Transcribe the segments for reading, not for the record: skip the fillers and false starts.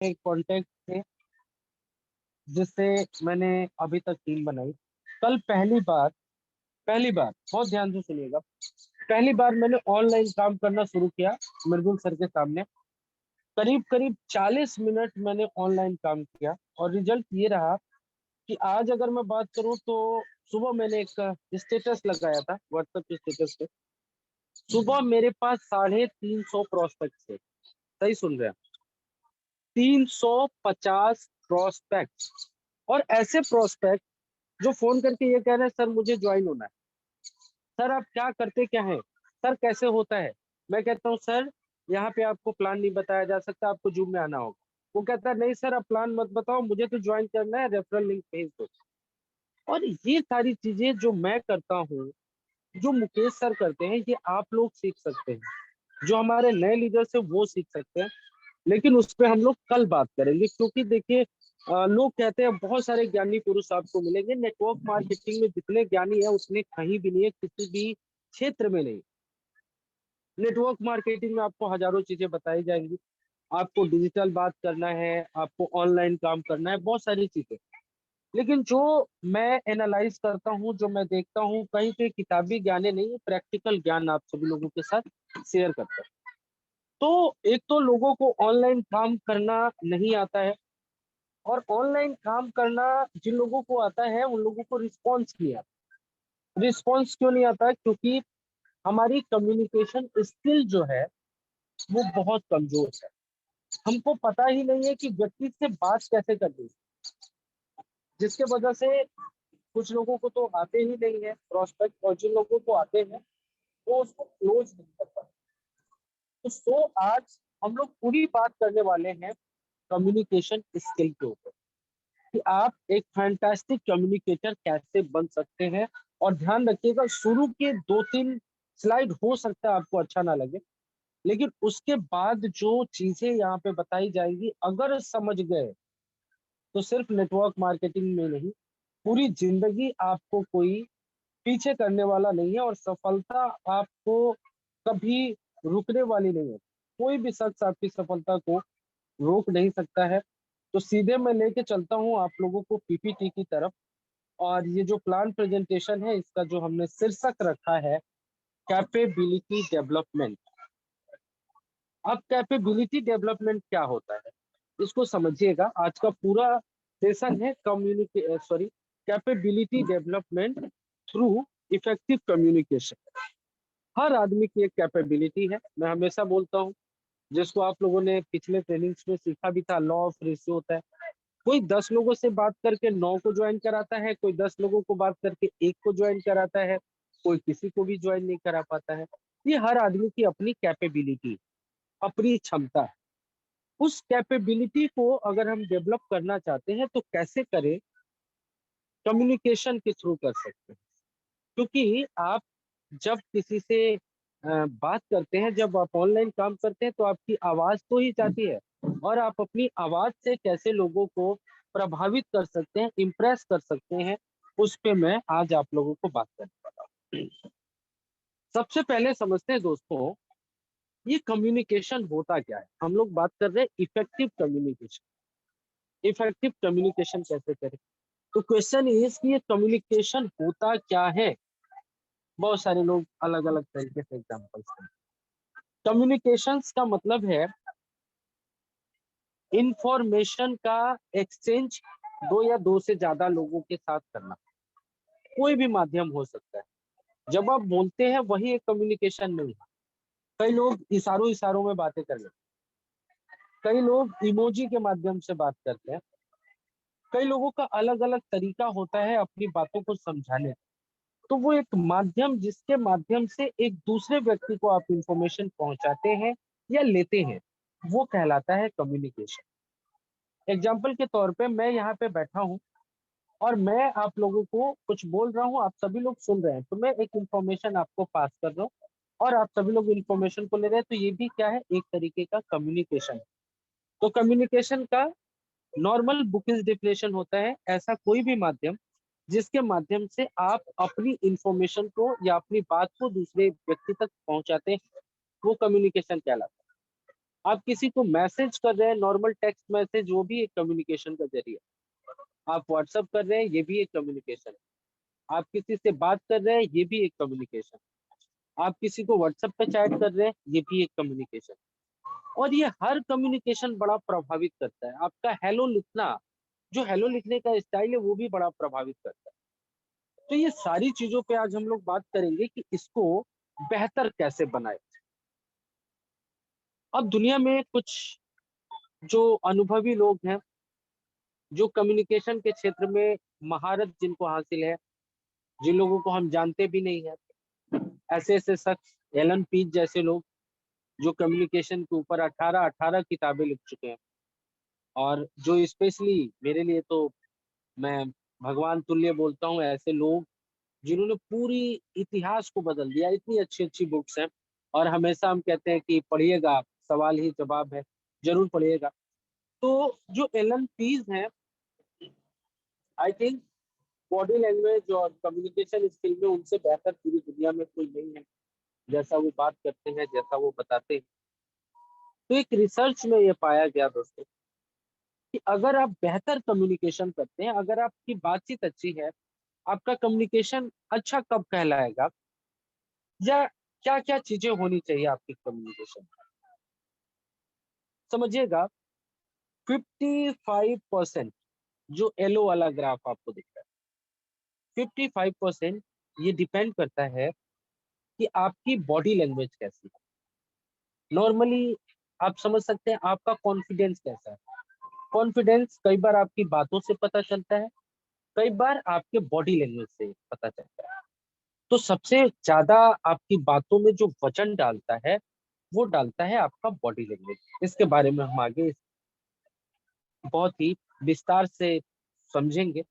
एक कॉन्टेक्ट थे जिससे मैंने अभी तक टीम बनाई। कल पहली बार बहुत ध्यान से सुनिएगा। पहली बार मैंने ऑनलाइन काम करना शुरू किया मृदुल सर के सामने। करीब करीब 40 मिनट मैंने ऑनलाइन काम किया और रिजल्ट ये रहा कि आज अगर मैं बात करूं तो सुबह मैंने एक स्टेटस लगाया था व्हाट्सएप के स्टेटस पे। सुबह मेरे पास 350 प्रोस्पेक्ट थे। सही सुन रहे हैं, 350 प्रोस्पेक्ट। और ऐसे प्रोस्पेक्ट जो फोन करके ये कह रहे हैं सर मुझे ज्वाइन होना है, सर आप क्या करते क्या है, सर कैसे होता है। मैं कहता हूँ सर यहाँ पे आपको प्लान नहीं बताया जा सकता, आपको जूम में आना होगा। वो कहता है नहीं सर आप प्लान मत बताओ, मुझे तो ज्वाइन करना है, रेफरल लिंक भेज दो। और ये सारी चीजें जो मैं करता हूँ, जो मुकेश सर करते हैं, ये आप लोग सीख सकते हैं। जो हमारे नए लीडर्स है वो सीख सकते हैं। लेकिन उस पर हम लोग कल बात करेंगे, क्योंकि देखिए लोग कहते हैं बहुत सारे ज्ञानी पुरुष आपको मिलेंगे। नेटवर्क मार्केटिंग में जितने ज्ञानी है उतने कहीं भी नहीं है, किसी भी क्षेत्र में नहीं। नेटवर्क मार्केटिंग में आपको हजारों चीजें बताई जाएंगी। आपको डिजिटल बात करना है, आपको ऑनलाइन काम करना है, बहुत सारी चीजें। लेकिन जो मैं एनालाइज करता हूँ, जो मैं देखता हूँ, कहीं पे किताबी ज्ञान नहीं, प्रैक्टिकल ज्ञान आप सभी लोगों के साथ शेयर करता हूँ। तो एक तो लोगों को ऑनलाइन काम करना नहीं आता है, और ऑनलाइन काम करना जिन लोगों को आता है उन लोगों को रिस्पॉन्स नहीं आता। रिस्पॉन्स क्यों नहीं आता है? क्योंकि हमारी कम्युनिकेशन स्किल जो है वो बहुत कमजोर है। हमको पता ही नहीं है कि व्यक्ति से बात कैसे करनी है, जिसके वजह से कुछ लोगों को तो आते ही नहीं है प्रोस्पेक्ट, और जिन लोगों को आते हैं वो उसको क्लोज नहीं कर पाते। तो आज हम लोग पूरी बात करने वाले हैं कम्युनिकेशन स्किल के ऊपर, कि आप एक फैंटास्टिक कम्युनिकेटर कैसे बन सकते हैं। और ध्यान रखिएगा, शुरू के 2-3 स्लाइड हो सकता है आपको अच्छा ना लगे, लेकिन उसके बाद जो चीजें यहाँ पे बताई जाएगी अगर समझ गए तो सिर्फ नेटवर्क मार्केटिंग में नहीं, पूरी जिंदगी आपको कोई पीछे करने वाला नहीं है, और सफलता आपको कभी रुकने वाली नहीं है। कोई भी शख्स आपकी सफलता को रोक नहीं सकता है। तो सीधे मैं लेके चलता हूँ आप लोगों को पीपीटी की तरफ। और ये जो प्लान प्रेजेंटेशन है इसका जो हमने शीर्षक रखा है कैपेबिलिटी डेवलपमेंट। अब कैपेबिलिटी डेवलपमेंट क्या होता है इसको समझिएगा। आज का पूरा सेशन है capability development through effective communication. हर आदमी की एक कैपेबिलिटी है, मैं हमेशा बोलता हूँ, जिसको आप लोगों ने पिछले ट्रेनिंग्स में सीखा भी था। लॉ ऑफ रेशियो होता है। कोई 10 लोगों से बात करके 9 को ज्वाइन कराता है, कोई 10 लोगों को बात करके 1 को ज्वाइन कराता है, कोई किसी को भी ज्वाइन नहीं करा पाता है। ये हर आदमी की अपनी कैपेबिलिटी, अपनी क्षमता है। उस कैपेबिलिटी को अगर हम डेवलप करना चाहते हैं तो कैसे करें? कम्युनिकेशन के थ्रू कर सकते हैं। क्योंकि आप जब किसी से बात करते हैं, जब आप ऑनलाइन काम करते हैं, तो आपकी आवाज तो ही जाती है। और आप अपनी आवाज से कैसे लोगों को प्रभावित कर सकते हैं, इम्प्रेस कर सकते हैं, उस पे मैं आज आप लोगों को बात करने वाला हूँ। सबसे पहले समझते हैं दोस्तों, ये कम्युनिकेशन होता क्या है। हम लोग बात कर रहे हैं इफेक्टिव कम्युनिकेशन। इफेक्टिव कम्युनिकेशन कैसे करें? तो क्वेश्चन इज कि ये कम्युनिकेशन होता क्या है। बहुत सारे लोग अलग अलग तरीके से एग्जाम्पल्स दें। कम्युनिकेशंस का मतलब है इंफॉर्मेशन का एक्सचेंज, दो या दो से ज्यादा लोगों के साथ करना। कोई भी माध्यम हो सकता है। जब आप बोलते हैं वही एक कम्युनिकेशन नहीं है। कई लोग इशारों इशारों में बातें कर लेते हैं, कई लोग इमोजी के माध्यम से बात करते हैं, कई लोगों का अलग अलग तरीका होता है अपनी बातों को समझाने का। तो वो एक माध्यम जिसके माध्यम से एक दूसरे व्यक्ति को आप इंफॉर्मेशन पहुंचाते हैं या लेते हैं, वो कहलाता है कम्युनिकेशन। एग्जाम्पल के तौर पे मैं यहाँ पे बैठा हूँ और मैं आप लोगों को कुछ बोल रहा हूँ, आप सभी लोग सुन रहे हैं, तो मैं एक इंफॉर्मेशन आपको पास कर रहा हूँ और आप सभी लोग इंफॉर्मेशन को ले रहे हैं। तो ये भी क्या है? एक तरीके का कम्युनिकेशन। तो कम्युनिकेशन का नॉर्मल बुकिंग डिफिनेशन होता है ऐसा कोई भी माध्यम जिसके माध्यम से आप अपनी इंफॉर्मेशन को या अपनी बात को दूसरे व्यक्ति तक पहुंचाते हैं, वो कम्युनिकेशन कहलाता है। आप किसी को मैसेज कर रहे हैं, नॉर्मल टेक्स्ट मैसेज, वो भी एक कम्युनिकेशन का जरिया। आप व्हाट्सअप कर रहे हैं, ये भी एक कम्युनिकेशन है। आप किसी से बात कर रहे हैं, ये भी एक कम्युनिकेशन। आप किसी को व्हाट्सएप पे चैट कर रहे हैं, ये भी एक कम्युनिकेशन। और ये हर कम्युनिकेशन बड़ा प्रभावित करता है। आपका हेलो लिखना, जो हेलो लिखने का स्टाइल है, वो भी बड़ा प्रभावित करता है। तो ये सारी चीजों पे आज हम लोग बात करेंगे कि इसको बेहतर कैसे बनाए। अब दुनिया में कुछ जो अनुभवी लोग हैं, जो कम्युनिकेशन के क्षेत्र में महारत जिनको हासिल है, जिन लोगों को हम जानते भी नहीं है, ऐसे ऐसे शख्स, एलन पीज जैसे लोग, जो कम्युनिकेशन के ऊपर 18 किताबें लिख चुके हैं। और जो स्पेशली मेरे लिए तो, मैं भगवान तुल्य बोलता हूँ ऐसे लोग, जिन्होंने पूरी इतिहास को बदल दिया। इतनी अच्छी अच्छी बुक्स हैं। और हमेशा हम कहते हैं कि पढ़िएगा, सवाल ही जवाब है, जरूर पढ़िएगा। तो जो एलन पीज हैं, आई थिंक बॉडी लैंग्वेज और कम्युनिकेशन स्किल में उनसे बेहतर पूरी दुनिया में कोई नहीं है। जैसा वो बात करते हैं, जैसा वो बताते हैं। तो एक रिसर्च में ये पाया गया दोस्तों, कि अगर आप बेहतर कम्युनिकेशन करते हैं, अगर आपकी बातचीत अच्छी है, आपका कम्युनिकेशन अच्छा कब कहलाएगा, या क्या क्या चीजें होनी चाहिए आपकी कम्युनिकेशन। समझिएगा, 55% जो येलो वाला ग्राफ आपको दिख रहा है, 55% ये डिपेंड करता है कि आपकी बॉडी लैंग्वेज कैसी है। नॉर्मली आप समझ सकते हैं आपका कॉन्फिडेंस कैसा है। कॉन्फिडेंस कई बार आपकी बातों से पता चलता है, कई बार आपके बॉडी लैंग्वेज से पता चलता है। तो सबसे ज्यादा आपकी बातों में जो वजन डालता है, वो डालता है आपका बॉडी लैंग्वेज। इसके बारे में हम आगे बहुत ही विस्तार से समझेंगे।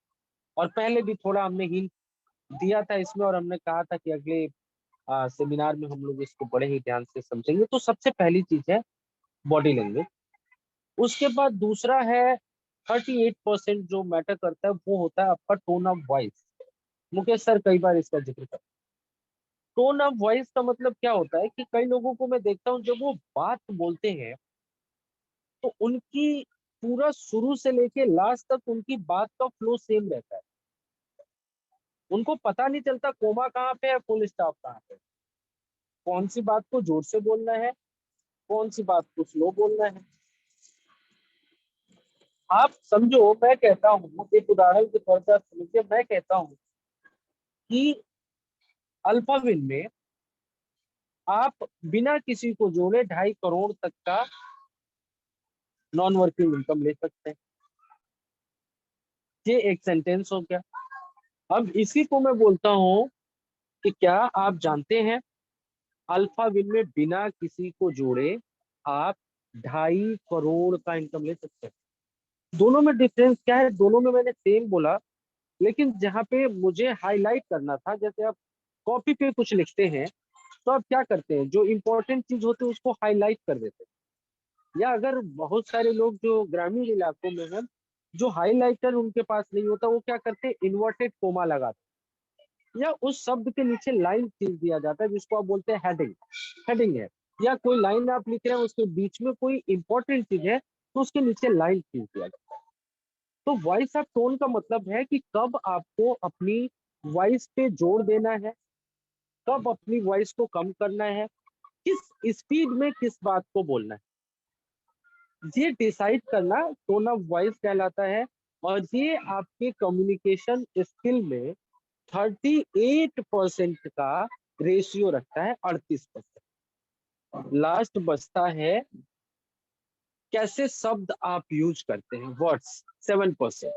और पहले भी थोड़ा हमने हिंट दिया था इसमें, और हमने कहा था कि अगले सेमिनार में हम लोग इसको बड़े ही ध्यान से समझेंगे। तो सबसे पहली चीज है बॉडी लैंग्वेज। उसके बाद दूसरा है, 38% जो मैटर करता है, वो होता है आपका tone of voice. Mukesh sir कई बार इसका जिक्र करते हैं। टोन ऑफ वॉइस का मतलब क्या होता है कि कई लोगों को मैं देखता हूँ, जब वो बात बोलते हैं तो उनकी पूरा शुरू से लेके लास्ट तक उनकी बात का फ्लो सेम रहता है। उनको पता नहीं चलता कोमा कहाँ पे है, फुल स्टॉप कहाँ पे है, कौन सी बात को जोर से बोलना है, कौन सी बात को स्लो बोलना है। आप समझो, मैं कहता हूँ एक उदाहरण के तौर पर समझिए, मैं कहता हूँ कि अल्फाविन में आप बिना किसी को जोड़े 2.5 करोड़ तक का नॉन वर्किंग इनकम ले सकते हैं। ये एक सेंटेंस हो गया। अब इसी को मैं बोलता हूँ कि क्या आप जानते हैं, अल्फाविन में बिना किसी को जोड़े आप 2.5 करोड़ का इनकम ले सकते हैं। दोनों में डिफरेंस क्या है? दोनों में मैंने सेम बोला, लेकिन जहाँ पे मुझे हाईलाइट करना था, जैसे आप कॉपी पे कुछ लिखते हैं तो आप क्या करते हैं, जो इंपॉर्टेंट चीज होती है उसको हाईलाइट कर देते हैं। या अगर बहुत सारे लोग जो ग्रामीण इलाकों में हैं, जो हाईलाइटर उनके पास नहीं होता, वो क्या करते हैं, इन्वर्टेड कोमा लगाते हैं, या उस शब्द के नीचे लाइन खींच दिया जाता है, जिसको आप बोलते हैं हेडिंग। हेडिंग है, या कोई लाइन आप लिख रहे हैं, उसके बीच में कोई इंपॉर्टेंट चीज है, तो उसके नीचे लाइन खींच दिया जाता है। तो वॉइस ऑफ टोन का मतलब है कि कब आपको अपनी वॉइस पे जोर देना है, कब अपनी वॉइस को कम करना है, किस स्पीड में किस बात को बोलना है, ये डिसाइड करना टोन ऑफ वॉइस कहलाता है। और ये आपके कम्युनिकेशन स्किल में 38% का रेशियो रखता है, 38%। लास्ट बचता है कैसे शब्द आप यूज करते हैं, वर्ड्स, 7%।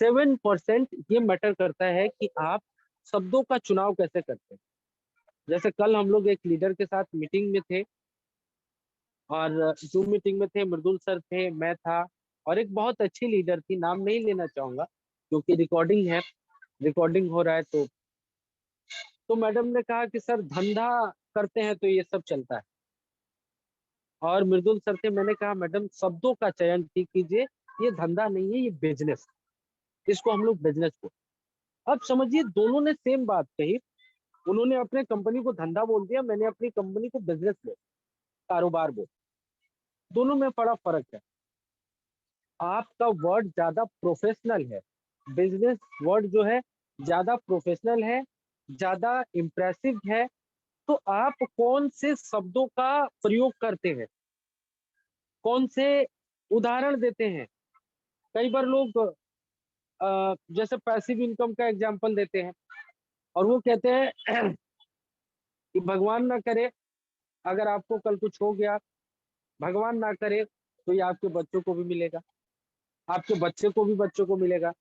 7% ये मैटर करता है कि आप शब्दों का चुनाव कैसे करते हैं। जैसे कल हम लोग एक लीडर के साथ मीटिंग में थे, और जूम मीटिंग में थे, मृदुल सर थे, मैं था, और एक बहुत अच्छी लीडर थी, नाम नहीं लेना चाहूंगा क्योंकि रिकॉर्डिंग है, रिकॉर्डिंग हो रहा है। तो मैडम ने कहा कि सर धंधा करते हैं तो ये सब चलता है। और मृदुल सर थे, मैंने कहा मैडम शब्दों का चयन ठीक कीजिए, ये धंधा नहीं है, ये बिजनेस, इसको हम लोग बिजनेस को। अब समझिए, दोनों ने सेम बात कही। उन्होंने अपने कंपनी को धंधा बोल दिया, मैंने अपनी कंपनी को बिजनेस बोला। कारोबार बोल, दोनों में बड़ा फर्क है। आपका वर्ड ज्यादा प्रोफेशनल है, बिजनेस वर्ड जो है ज्यादा प्रोफेशनल है, ज्यादा इम्प्रेसिव है। तो आप कौन से शब्दों का प्रयोग करते हैं, कौन से उदाहरण देते हैं। कई बार लोग जैसे पैसिव इनकम का एग्जांपल देते हैं और वो कहते हैं कि भगवान ना करे अगर आपको कल कुछ हो गया, भगवान ना करे तो ये आपके बच्चों को भी मिलेगा, आपके बच्चे को भी बच्चों को मिलेगा।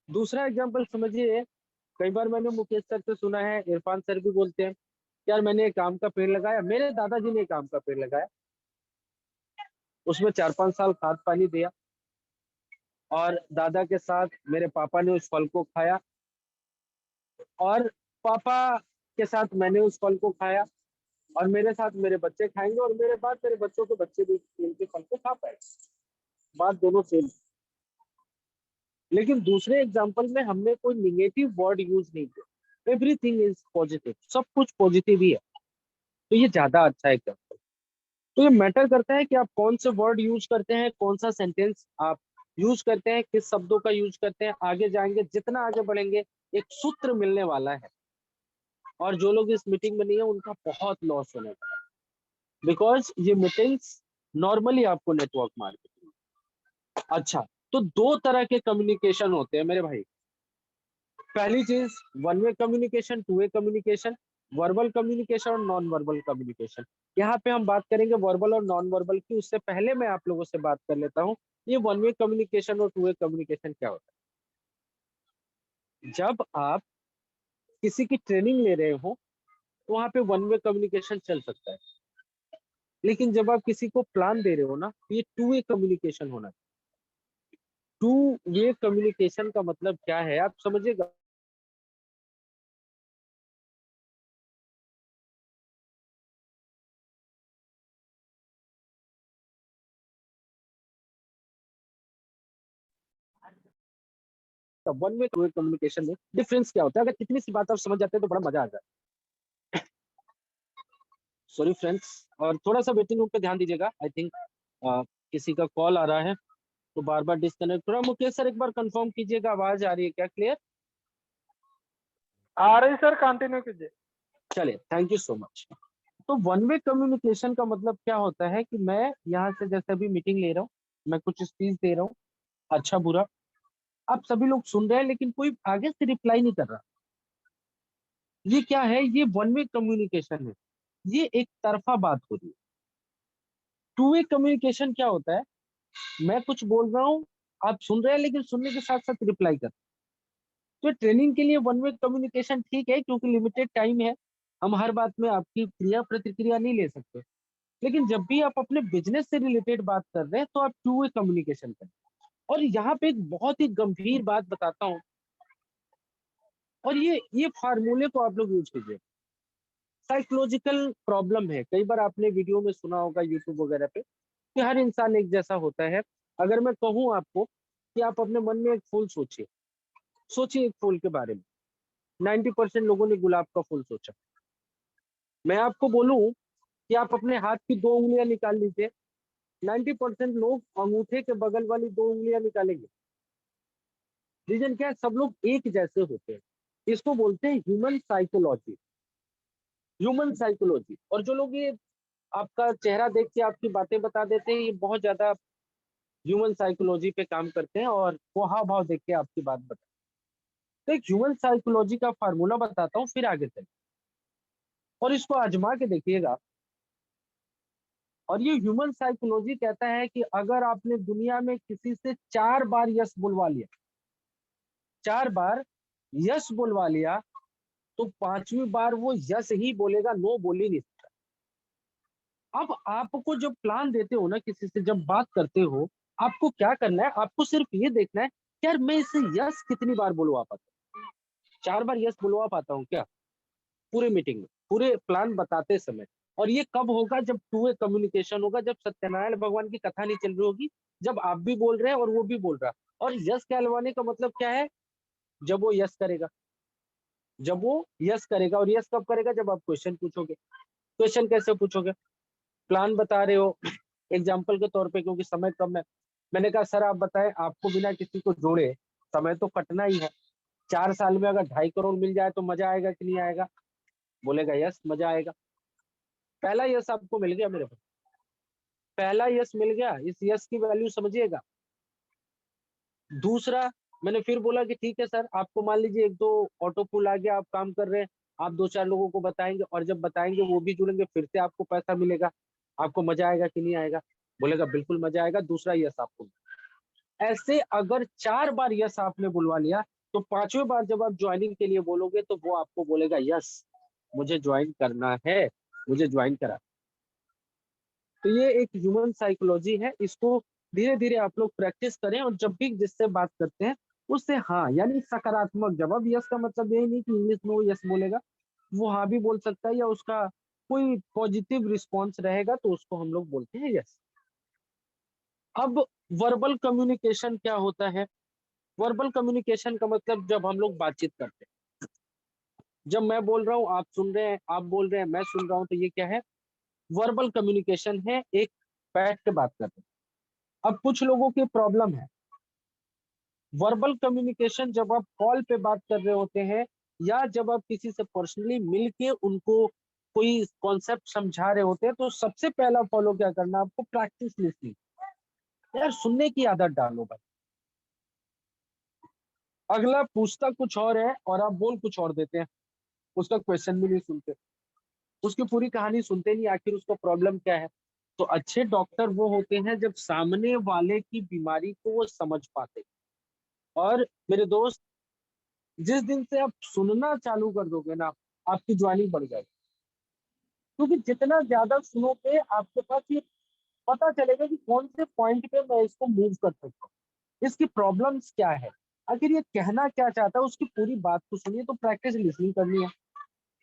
दूसरा एग्जांपल समझिए, कई बार मैंने मुकेश सर से सुना है, इरफान सर भी बोलते हैं, यार मैंने एक आम का पेड़ लगाया, मेरे दादाजी ने एक आम का पेड़ लगाया, उसमें 4-5 साल खाद पानी दिया और दादा के साथ मेरे पापा ने उस फल को खाया और पापा के साथ मैंने उस फल को खाया और मेरे साथ मेरे बच्चे खाएंगे और मेरे बाद मेरे बच्चों के बच्चे भी इनके फल को खा पाएंगे। बात दोनों सेम। लेकिन दूसरे एग्जाम्पल में हमने कोई निगेटिव वर्ड यूज नहीं किया, एवरीथिंग इज पॉजिटिव, सब कुछ पॉजिटिव ही है, तो ये ज्यादा अच्छा एग्जाम्पल। तो ये मैटर करता है कि आप कौन से वर्ड यूज करते हैं, कौन सा सेंटेंस आप यूज करते हैं, किस शब्दों का यूज करते हैं। आगे जाएंगे, जितना आगे बढ़ेंगे एक सूत्र मिलने वाला है और जो लोग इस मीटिंग में नहीं है उनका बहुत लॉस होने वाला है, बिकॉज ये मीटिंग्स नॉर्मली आपको नेटवर्क मार्केटिंग। अच्छा, तो दो तरह के कम्युनिकेशन होते हैं मेरे भाई। पहली चीज one way communication, two way communication, verbal communication और नॉन वर्बल कम्युनिकेशन। यहाँ पे हम बात करेंगे वर्बल और नॉन वर्बल की। उससे पहले मैं आप लोगों से बात कर लेता हूँ, ये वन वे कम्युनिकेशन और टू वे कम्युनिकेशन क्या होता है। जब आप किसी की ट्रेनिंग ले रहे हो तो वहाँ पे वन वे कम्युनिकेशन चल सकता है, लेकिन जब आप किसी को प्लान दे रहे हो ना, तो ये टू वे कम्युनिकेशन होना चाहिए। टू वे कम्युनिकेशन का मतलब क्या है आप समझिएगा। One way two way communication में डिफरेंस क्या होता है, अगर कितनी सी बात आप समझ जाते हैं तो बड़ा मजा आ जाता है। सॉरी फ्रेंड्स, और थोड़ा सा वेटिंग रूम पे ध्यान दीजिएगा। आई थिंक किसी का कॉल आ रहा है तो बार बार डिस्कनेक्ट हो रहा है। मुकेश सर एक बार कंफर्म कीजिएगा, आवाज आ रही है क्या क्लियर? आ रही सर, कंटिन्यू कीजिए। चलिए, थैंक यू सो मच। तो वन वे कम्युनिकेशन का मतलब क्या होता है कि मैं यहाँ से जैसे अभी मीटिंग ले रहा हूँ, मैं कुछ स्पीच दे रहा हूँ, अच्छा बुरा, आप सभी लोग सुन रहे हैं लेकिन कोई आगे से रिप्लाई नहीं कर रहा। ये क्या है? ये वन वे कम्युनिकेशन है, ये एक तरफा बात हो रही है। टू वे कम्युनिकेशन क्या होता है, मैं कुछ बोल रहा हूँ, आप सुन रहे हैं लेकिन सुनने के साथ साथ रिप्लाई कर। तो ट्रेनिंग के लिए वन वे कम्युनिकेशन ठीक है क्योंकि लिमिटेड टाइम है, हम हर बात में आपकी क्रिया प्रतिक्रिया नहीं ले सकते। लेकिन जब भी आप अपने बिजनेस से रिलेटेड बात कर रहे हैं तो आप टू वे कम्युनिकेशन करें। और यहाँ पे एक बहुत ही गंभीर बात बताता हूँ, और ये फार्मूले को आप लोग यूज कीजिए। साइकोलॉजिकल प्रॉब्लम है, कई बार आपने वीडियो में सुना होगा यूट्यूब वगैरह पे कि हर इंसान एक जैसा होता है। अगर मैं कहूँ आपको कि आप अपने मन में एक फूल सोचिए, सोचिए एक फूल के बारे में, 90% लोगों ने गुलाब का फूल सोचा। मैं आपको बोलूं कि आप अपने हाथ की 2 उंगलियां निकाल लीजिए, 90% लोग अंगूठे के बगल वाली 2 उंगलियां निकालेंगे। रीजन क्या है? सब लोग एक जैसे होते हैं। इसको बोलते हैं ह्यूमन साइकोलॉजी, ह्यूमन साइकोलॉजी। और जो लोग ये आपका चेहरा देख के आपकी बातें बता देते हैं, ये बहुत ज्यादा ह्यूमन साइकोलॉजी पे काम करते हैं और वो हाव भाव देख के आपकी बात बताते हैं। तो एक ह्यूमन साइकोलॉजी का फार्मूला बताता हूँ, फिर आगे चलिए और इसको आजमा के देखिएगा। और ये ह्यूमन साइकोलॉजी कहता है कि अगर आपने दुनिया में किसी से 4 बार यस बुलवा लिया, 4 बार यस बुलवा लिया, तो 5वीं बार वो यस ही बोलेगा, नो बोल ही नहीं सकता। अब आपको जब प्लान देते हो ना, किसी से जब बात करते हो, आपको क्या करना है? आपको सिर्फ ये देखना है कि यार मैं इसे यस कितनी बार बुलवा पाता हूँ। 4 बार यस बुलवा पाता हूँ क्या पूरे मीटिंग में, पूरे प्लान बताते समय? और ये कब होगा? जब टू वे कम्युनिकेशन होगा, जब सत्यनारायण भगवान की कथा नहीं चल रही होगी, जब आप भी बोल रहे हैं और वो भी बोल रहा है। और यस कहलवाने का मतलब क्या है? जब वो यस करेगा, जब वो यस करेगा। और यस कब करेगा? जब आप क्वेश्चन पूछोगे। क्वेश्चन कैसे पूछोगे? प्लान बता रहे हो एग्जाम्पल के तौर पे, क्योंकि समय कम है। मैंने कहा सर आप बताएं, आपको बिना किसी को जोड़े समय तो कटना ही है। 4 साल में अगर 2.5 करोड़ मिल जाए तो मजा आएगा कि नहीं आएगा? बोलेगा यस मजा आएगा। पहला यस आपको मिल गया मेरे पास, पहला यस मिल गया। इस यस की वैल्यू समझिएगा। दूसरा, मैंने फिर बोला कि ठीक है सर, आपको मान लीजिए एक दो ऑटो पुल आ गया, आप काम कर रहे हैं, आप 2-4 लोगों को बताएंगे, और जब बताएंगे वो भी जुड़ेंगे, फिर से आपको पैसा मिलेगा। आपको मजा आएगा कि नहीं आएगा? बोलेगा बिल्कुल मजा आएगा। दूसरा यस आपको। ऐसे अगर 4 बार यस आपने बुलवा लिया, तो 5वें बार जब आप ज्वाइनिंग के लिए बोलोगे तो वो आपको बोलेगा यस मुझे ज्वाइन करना है, मुझे ज्वाइन करा। तो ये एक ह्यूमन साइकोलॉजी है, इसको धीरे धीरे आप लोग प्रैक्टिस करें, और जब भी जिससे बात करते हैं उससे हाँ यानी सकारात्मक जवाब। यस का मतलब यही नहीं कि इंग्लिश में वो यस बोलेगा, वो हाँ भी बोल सकता है, या उसका कोई पॉजिटिव रिस्पॉन्स रहेगा तो उसको हम लोग बोलते हैं यस। अब वर्बल कम्युनिकेशन क्या होता है? वर्बल कम्युनिकेशन का मतलब जब हम लोग बातचीत करते हैं, जब मैं बोल रहा हूँ आप सुन रहे हैं, आप बोल रहे हैं मैं सुन रहा हूँ, तो ये क्या है? वर्बल कम्युनिकेशन है, एक बैठ के बात करते हैं। अब कुछ लोगों की प्रॉब्लम है वर्बल कम्युनिकेशन, जब आप कॉल पे बात कर रहे होते हैं, या जब आप किसी से पर्सनली मिल के उनको कोई कॉन्सेप्ट समझा रहे होते हैं, तो सबसे पहला फॉलो क्या करना आपको? Practice listening. यार सुनने की आदत डालो भाई। अगला पूछता कुछ और है और आप बोल कुछ और देते हैं, उसका क्वेश्चन भी नहीं सुनते, उसकी पूरी कहानी सुनते नहीं, आखिर उसको प्रॉब्लम क्या है। तो अच्छे डॉक्टर वो होते हैं जब सामने वाले की बीमारी को वो समझ पाते। और मेरे दोस्त, जिस दिन से आप सुनना चालू कर दोगे ना, आपकी ज्वाइनिंग बढ़ जाएगी। क्योंकि जितना ज्यादा सुनोगे आपके पास ये पता चलेगा कि कौन से पॉइंट पे मैं इसको मूव कर सकता हूँ, इसकी प्रॉब्लम्स क्या है, आखिर ये कहना क्या चाहता है, उसकी पूरी बात को सुनिए। तो प्रैक्टिस लिसनिंग करनी है।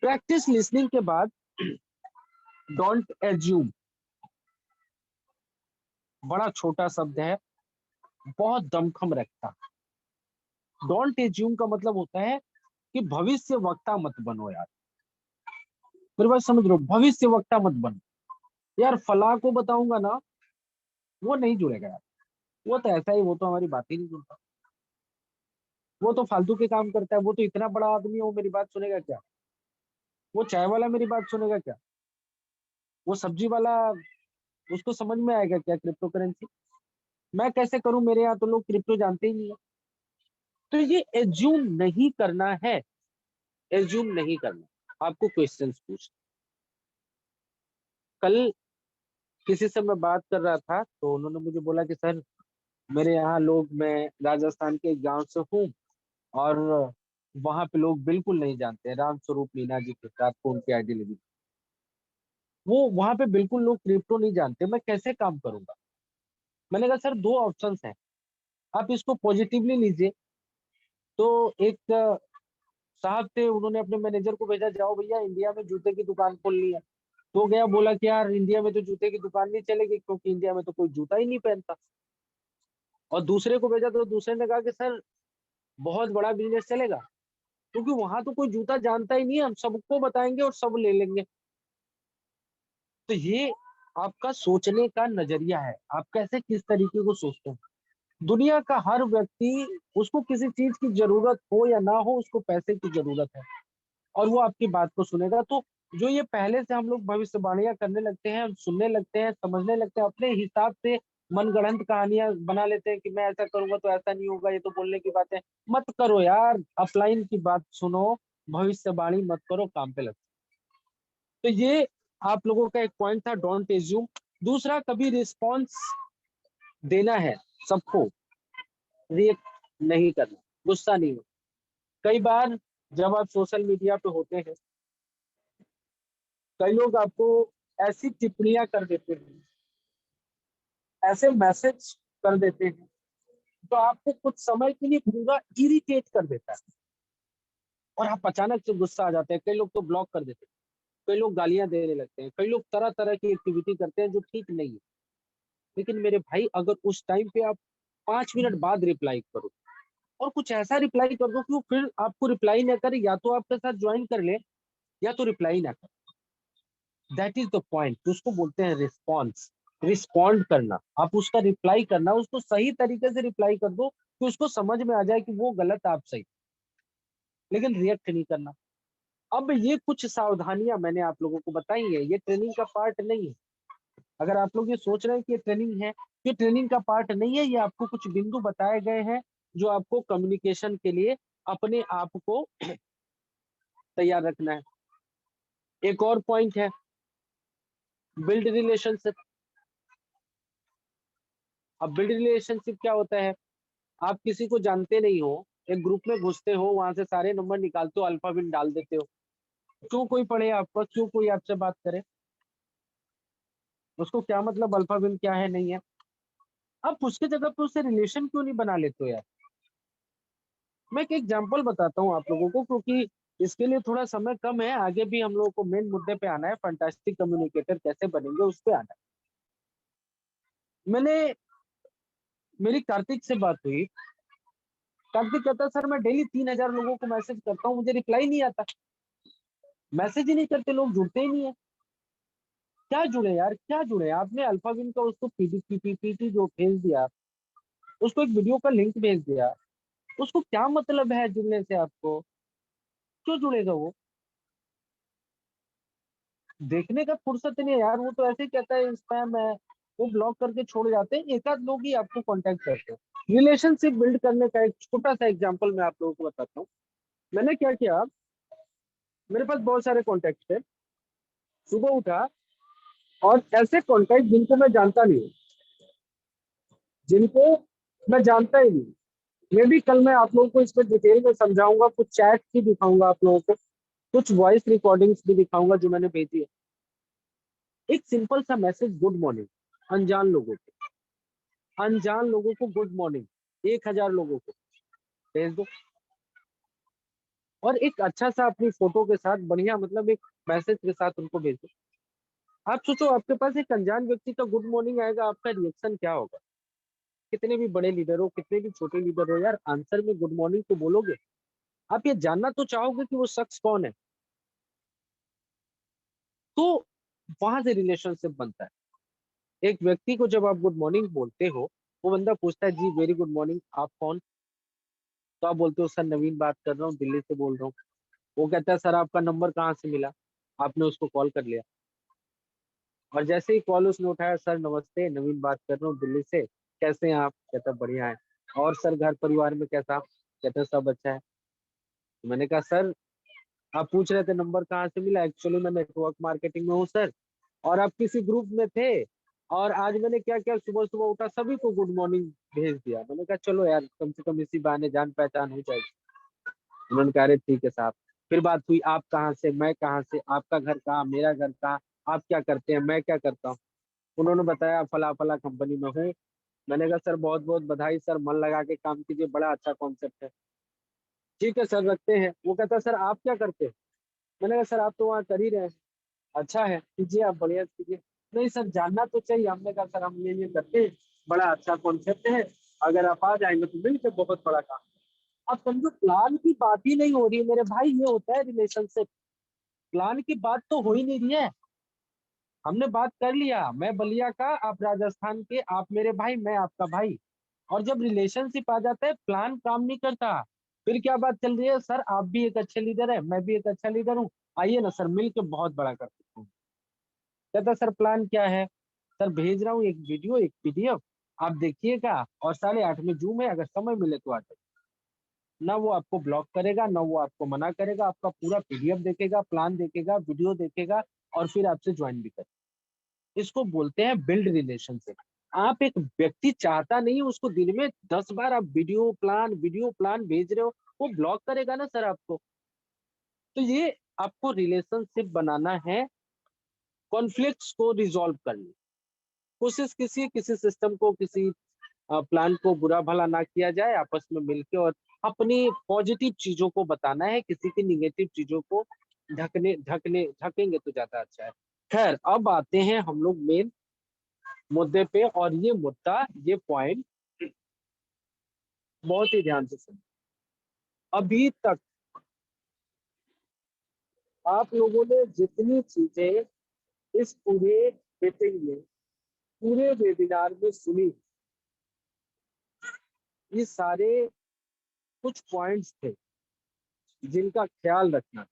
प्रैक्टिस लिसनिंग के बाद डोंट एज्यूम, बड़ा छोटा शब्द है, बहुत दमखम रखता। डोंट एज्यूम का मतलब होता है कि भविष्य वक्ता मत बनो यार। मेरी बात समझ रहे हो? भविष्य वक्ता मत बनो। यार फला को बताऊंगा ना, वो नहीं जुड़ेगा यार, वो तो ऐसा ही, वो तो हमारी बात ही नहीं सुनता, वो तो फालतू के काम करता है, वो तो इतना बड़ा आदमी है, वो मेरी बात सुनेगा क्या? वो चाय वाला मेरी बात सुनेगा क्या? वो सब्जी वाला, उसको समझ में आएगा क्या क्रिप्टो करेंसी? मैं कैसे करूं, मेरे यहाँ तो लोग क्रिप्टो जानते ही नहीं है। तो ये एज्यूम नहीं करना है, एज्यूम नहीं करना। आपको क्वेश्चंस पूछ, कल किसी से मैं बात कर रहा था तो उन्होंने मुझे बोला कि सर मेरे यहाँ लोग, मैं राजस्थान के एक गांव से हूँ, और वहां पे लोग बिल्कुल नहीं जानते हैं राम स्वरूप मीना जी के साथ कौन की आईडी लगी। वो वहां पे बिल्कुल लोग क्रिप्टो नहीं जानते, मैं कैसे काम करूंगा? मैंने कहा सर दो ऑप्शंस हैं, आप इसको पॉजिटिवली लीजिए। तो एक साहब थे, उन्होंने अपने मैनेजर को भेजा, जाओ भैया इंडिया में जूते की दुकान खोलनी है। तो गया, बोला कि यार इंडिया में तो जूते की दुकान नहीं चलेगी, क्योंकि इंडिया में तो कोई जूता ही नहीं पहनता। और दूसरे को भेजा तो दूसरे ने कहा कि सर बहुत बड़ा बिजनेस चलेगा, क्योंकि वहां तो कोई जूता जानता ही नहीं है, हम सबको बताएंगे और सब ले लेंगे। तो ये आपका सोचने का नजरिया है, आप कैसे किस तरीके को सोचते हैं। दुनिया का हर व्यक्ति, उसको किसी चीज की जरूरत हो या ना हो, उसको पैसे की जरूरत है, और वो आपकी बात को सुनेगा। तो जो ये पहले से हम लोग भविष्यवाणियां करने लगते हैं, सुनने लगते हैं, समझने लगते हैं, अपने हिसाब से मनगढ़ंत कहानियां बना लेते हैं कि मैं ऐसा करूंगा तो ऐसा नहीं होगा, ये तो बोलने की बात है। मत करो यार, अपलाइन की बात सुनो, भविष्यवाणी मत करो, काम पे लगो। तो ये आप लोगों का एक पॉइंट था, डोंट एज्यूम। दूसरा, कभी रिस्पॉन्स देना है सबको, रिएक्ट नहीं करना, गुस्सा नहीं हो। कई बार जब आप सोशल मीडिया पे होते हैं, कई लोग आपको ऐसी टिप्पणियां कर देते हैं, ऐसे मैसेज कर देते हैं, तो आपको कुछ समय के लिए पूरा इरिटेट कर देता है, और आप अचानक से गुस्सा आ जाते हैं। कई लोग तो ब्लॉक कर देते हैं, कई लोग गालियां देने लगते हैं, कई लोग तरह तरह की एक्टिविटी करते हैं जो ठीक नहीं है। लेकिन मेरे भाई, अगर उस टाइम पे आप 5 मिनट बाद रिप्लाई करो, और कुछ ऐसा रिप्लाई कर दो कि वो फिर आपको रिप्लाई ना करे, या तो आपके साथ ज्वाइन कर ले, या तो रिप्लाई ना करे। दैट इज द पॉइंट, उसको बोलते हैं रिस्पॉन्स। रिस्पॉन्ड करना, आप उसका रिप्लाई करना, उसको सही तरीके से रिप्लाई कर दो कि उसको समझ में आ जाए कि वो गलत आप सही, लेकिन रिएक्ट नहीं करना। अब ये कुछ सावधानियां मैंने आप लोगों को बताई है, ये ट्रेनिंग का पार्ट नहीं है। अगर आप लोग ये सोच रहे हैं कि ये ट्रेनिंग है, ये ट्रेनिंग का पार्ट नहीं है, ये आपको कुछ बिंदु बताए गए हैं जो आपको कम्युनिकेशन के लिए अपने आप को तैयार रखना है। एक और पॉइंट है, बिल्ड रिलेशनशिप। अब बिल्ड रिलेशनशिप क्या होता है? आप किसी को जानते नहीं हो, एक ग्रुप में घुसते हो, वहां से सारे नंबर निकालते हो, अल्फाबेट डाल देते हो। क्यों कोई पढ़े आपका, क्यों कोई आपसे बात करे? उसको क्या मतलब अल्फाबेट क्या है नहीं है? आप उसके जगह पे उससे रिलेशन क्यों नहीं बना लेते हो यार? मैं एक एग्जांपल बताता हूँ आप लोगों को, क्योंकि इसके लिए थोड़ा समय कम है, आगे भी हम लोगों को मेन मुद्दे पे आना है, फंटास्टिक कम्युनिकेटर कैसे बनेंगे उस पे आना है। मेरी कार्तिक से बात हुई। कार्तिक कहता सर मैं डेली 3,000 लोगों को मैसेज करता हूँ, मुझे रिप्लाई नहीं आता, मैसेज ही नहीं करते लोग, जुड़ते ही नहीं है। क्या जुड़े यार, क्या जुड़े? आपने अल्फाविन का उसको पीपीटी जो भेज दिया, उसको एक वीडियो का लिंक भेज दिया, उसको क्या मतलब है जुड़ने से आपको? क्यों जुड़ेगा वो? देखने का फुर्सत नहीं है यार, वो तो ऐसे ही कहता है स्पैम है, वो ब्लॉक करके छोड़ जाते हैं, एक आध लोग ही आपको कांटेक्ट करते हैं। रिलेशनशिप बिल्ड करने का एक छोटा सा एग्जांपल मैं आप लोगों को बताता हूँ। मैंने क्या किया, मेरे पास बहुत सारे कॉन्टेक्ट थे। सुबह उठा और ऐसे कॉन्टेक्ट जिनको मैं जानता नहीं हूँ, जिनको मैं जानता ही नहीं, मे भी कल मैं आप लोगों को इस पर डिटेल में समझाऊंगा, कुछ चैट भी दिखाऊंगा आप लोगों को, कुछ वॉइस रिकॉर्डिंग्स भी दिखाऊंगा जो मैंने भेजी है। एक सिंपल सा मैसेज, गुड मॉर्निंग, अनजान लोगों को, अनजान लोगों को गुड मॉर्निंग, 1,000 लोगों को भेज दो। और एक अच्छा सा अपनी फोटो के साथ, बढ़िया मतलब एक मैसेज के साथ उनको भेज दो। आप सोचो आपके पास एक अनजान व्यक्ति का गुड मॉर्निंग आएगा, आपका रिएक्शन क्या होगा? कितने भी बड़े लीडर हो, कितने भी छोटे लीडर हो यार, आंसर में गुड मॉर्निंग तो बोलोगे। आप ये जानना तो चाहोगे कि वो शख्स कौन है। तो वहां से रिलेशनशिप बनता है। एक व्यक्ति को जब आप गुड मॉर्निंग बोलते हो, वो बंदा पूछता है जी वेरी गुड मॉर्निंग, आप कौन? तो आप बोलते हो सर नवीन बात कर रहा हूँ, दिल्ली से बोल रहा हूँ। वो कहता है सर आपका नंबर कहाँ से मिला? आपने उसको कॉल कर लिया, और जैसे ही कॉल उसने उठाया, सर नमस्ते, नवीन बात कर रहा हूँ दिल्ली से, कैसे हैं आप? कहता बढ़िया है। और सर घर परिवार में कैसा? कहता सब अच्छा है। तो मैंने कहा सर, आप पूछ रहे थे नंबर कहाँ से मिला, एक्चुअली मैं नेटवर्क मार्केटिंग में हूँ सर, और आप किसी ग्रुप में थे, और आज मैंने क्या किया, सुबह सुबह उठा सभी को गुड मॉर्निंग भेज दिया। मैंने कहा चलो यार, कम से कम इसी बहाने जान पहचान हो जाएगी। उन्होंने कहा अरे ठीक है साहब। फिर बात हुई, आप कहाँ से, मैं कहाँ से, आपका घर कहाँ, मेरा घर कहाँ, आप क्या करते हैं, मैं क्या करता हूँ। उन्होंने बताया फला फला कंपनी में हूँ। मैंने कहा सर बहुत बहुत बधाई सर, मन लगा के काम कीजिए, बड़ा अच्छा कॉन्सेप्ट है। ठीक है सर रखते हैं। वो कहता सर आप क्या करते हैं? मैंने कहा सर आप तो वहाँ कर ही रहे हैं। अच्छा है, कीजिए आप, बढ़िया कीजिए। नहीं सर जानना तो चाहिए। हमने कहा सर हम ये करते हैं, बड़ा अच्छा कॉन्सेप्ट है, अगर आप आ जाएंगे तो मिलकर बहुत बड़ा काम। अब समझो प्लान की बात ही नहीं हो रही है मेरे भाई, ये होता है रिलेशनशिप। प्लान की बात तो हो ही नहीं रही है। हमने बात कर लिया, मैं बलिया का, आप राजस्थान के, आप मेरे भाई, मैं आपका भाई। और जब रिलेशनशिप आ जाता है, प्लान काम नहीं करता। फिर क्या बात चल रही है, सर आप भी एक अच्छे लीडर है, मैं भी एक अच्छा लीडर हूँ, आइए ना सर मिल के बहुत बड़ा कर सकते हैं। कहता सर प्लान क्या है? सर भेज रहा हूँ एक वीडियो, एक पीडीएफ, आप देखिएगा, और 8:30 में जूम है, अगर समय मिले तो आ जाइए। ना वो आपको ब्लॉक करेगा, ना वो आपको मना करेगा, आपका पूरा पीडीएफ देखेगा, प्लान देखेगा, वीडियो देखेगा, और फिर आपसे ज्वाइन भी करेगा। इसको बोलते हैं बिल्ड रिलेशनशिप। आप एक व्यक्ति चाहता नहीं है, उसको दिन में 10 बार आप वीडियो प्लान भेज रहे हो, वो ब्लॉक करेगा ना सर आपको। तो ये आपको रिलेशनशिप बनाना है, कॉन्फ्लिक्ट्स को रिजॉल्व करने। कोशिश किसी किसी सिस्टम को, किसी प्लान को बुरा भला ना किया जाए, आपस में मिलके और अपनी पॉजिटिव चीजों को बताना है, किसी की निगेटिव चीजों को ढकेंगे तो ज्यादा अच्छा है। खैर अब आते हैं हम लोग मेन मुद्दे पे, और ये मुद्दा, ये पॉइंट बहुत ही ध्यान से सुनो। अभी तक आप लोगों ने जितनी चीजें इस पूरे मीटिंग में, पूरे वेबिनार में सुनी, ये सारे कुछ पॉइंट्स थे जिनका ख्याल रखना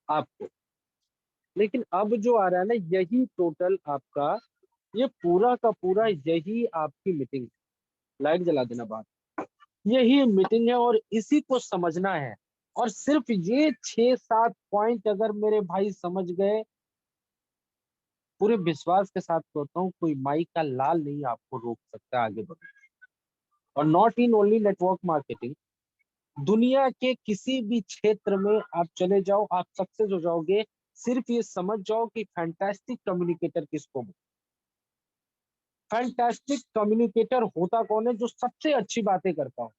आपको। लेकिन अब जो आ रहा है ना, यही टोटल आपका, ये पूरा का पूरा यही आपकी मीटिंग है। लाइट जला देना बात, यही मीटिंग है और इसी को समझना है। और सिर्फ ये 6-7 पॉइंट अगर मेरे भाई समझ गए, पूरे विश्वास के साथ कहता हूँ, कोई माई का लाल नहीं आपको रोक सकता आगे बढ़ने। और not in only network marketing, दुनिया के किसी भी क्षेत्र में आप चले जाओ, आप सक्सेस हो जाओगे। सिर्फ ये समझ जाओ कि फैंटास्टिक कम्युनिकेटर किसको बोलते हैं। फैंटास्टिक कम्युनिकेटर होता कौन है? जो सबसे अच्छी बातें करता हो,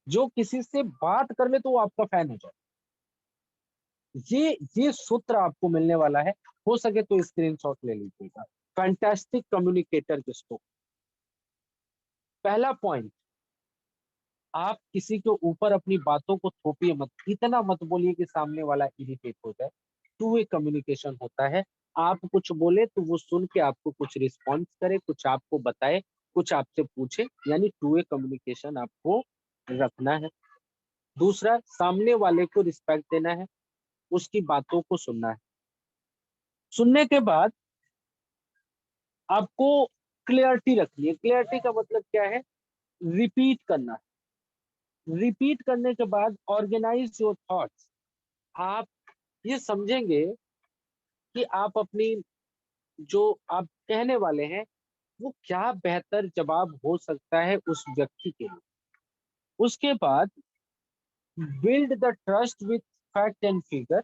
जो किसी से बात कर ले तो वो आपका फैन हो जाए। ये सूत्र आपको मिलने वाला है, हो सके तो स्क्रीनशॉट ले लीजिएगा। फैंटास्टिक कम्युनिकेटर किसको? पहला पॉइंट, आप किसी के ऊपर अपनी बातों को थोपिए मत, इतना मत बोलिए कि सामने वाला इरिटेट हो जाए। टू वे कम्युनिकेशन होता है, आप कुछ बोले तो वो सुन के आपको कुछ रिस्पॉन्स करे, कुछ आपको बताए, कुछ आपसे पूछे, यानी टू वे कम्युनिकेशन आपको रखना है। दूसरा, सामने वाले को रिस्पेक्ट देना है, उसकी बातों को सुनना है। सुनने के बाद आपको क्लियरिटी रखनी है। क्लियरिटी का मतलब क्या है? रिपीट करना है। रिपीट करने के बाद ऑर्गेनाइज योर थॉट्स। आप ये समझेंगे कि आप अपनी, जो आप कहने वाले हैं, वो क्या बेहतर जवाब हो सकता है उस व्यक्ति के लिए। उसके बाद build the trust with fact and figure,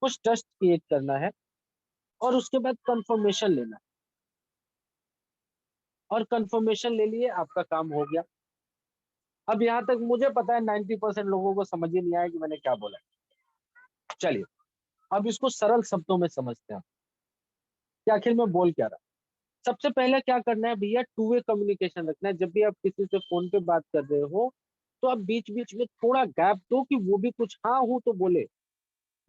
कुछ ट्रस्ट क्रिएट करना है। और उसके बाद कंफर्मेशन लेना है, और कंफर्मेशन ले लिए, आपका काम हो गया। अब यहाँ तक मुझे पता है 90% लोगों को समझ ही नहीं आया कि मैंने क्या बोला। चलिए, अब इसको सरल शब्दों में समझते हैं कि आखिर मैं बोल क्या रहा। सबसे पहले क्या करना है भैया? टू वे कम्युनिकेशन रखना है। जब भी आप किसी से फोन पे बात कर रहे हो, तो आप बीच बीच में थोड़ा गैप दो कि वो भी कुछ हाँ हूँ तो बोले।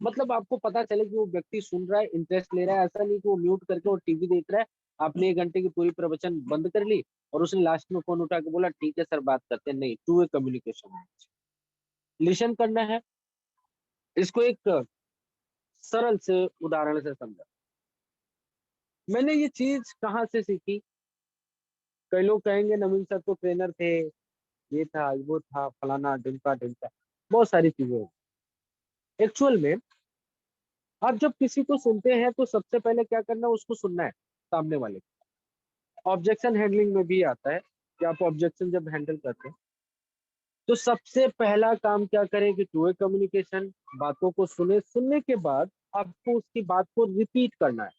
मतलब आपको पता चले कि वो व्यक्ति सुन रहा है, इंटरेस्ट ले रहा है। ऐसा नहीं कि वो म्यूट करके और टीवी देख रहा है, आपने 1 घंटे की पूरी प्रवचन बंद कर ली और उसने लास्ट में फोन उठा के बोला ठीक है सर बात करते हैं। नहीं, टू वे कम्युनिकेशन, लिसन करना है। इसको एक सरल से उदाहरण से समझा। मैंने ये चीज कहाँ से सीखी? कई लोग कहेंगे नवीन सर तो ट्रेनर थे, ये था वो था, फलाना ढिमका ढिमका, बहुत सारी चीजें हैं। एक्चुअल में आप जब किसी को सुनते हैं तो सबसे पहले क्या करना है? उसको सुनना है, सामने वाले को। ऑब्जेक्शन हैंडलिंग में भी आता है कि आप ऑब्जेक्शन जब हैंडल करते हैं तो सबसे पहला काम क्या करें कि टू वे कम्युनिकेशन, बातों को सुने। सुनने के बाद आपको उसकी बात को रिपीट करना है।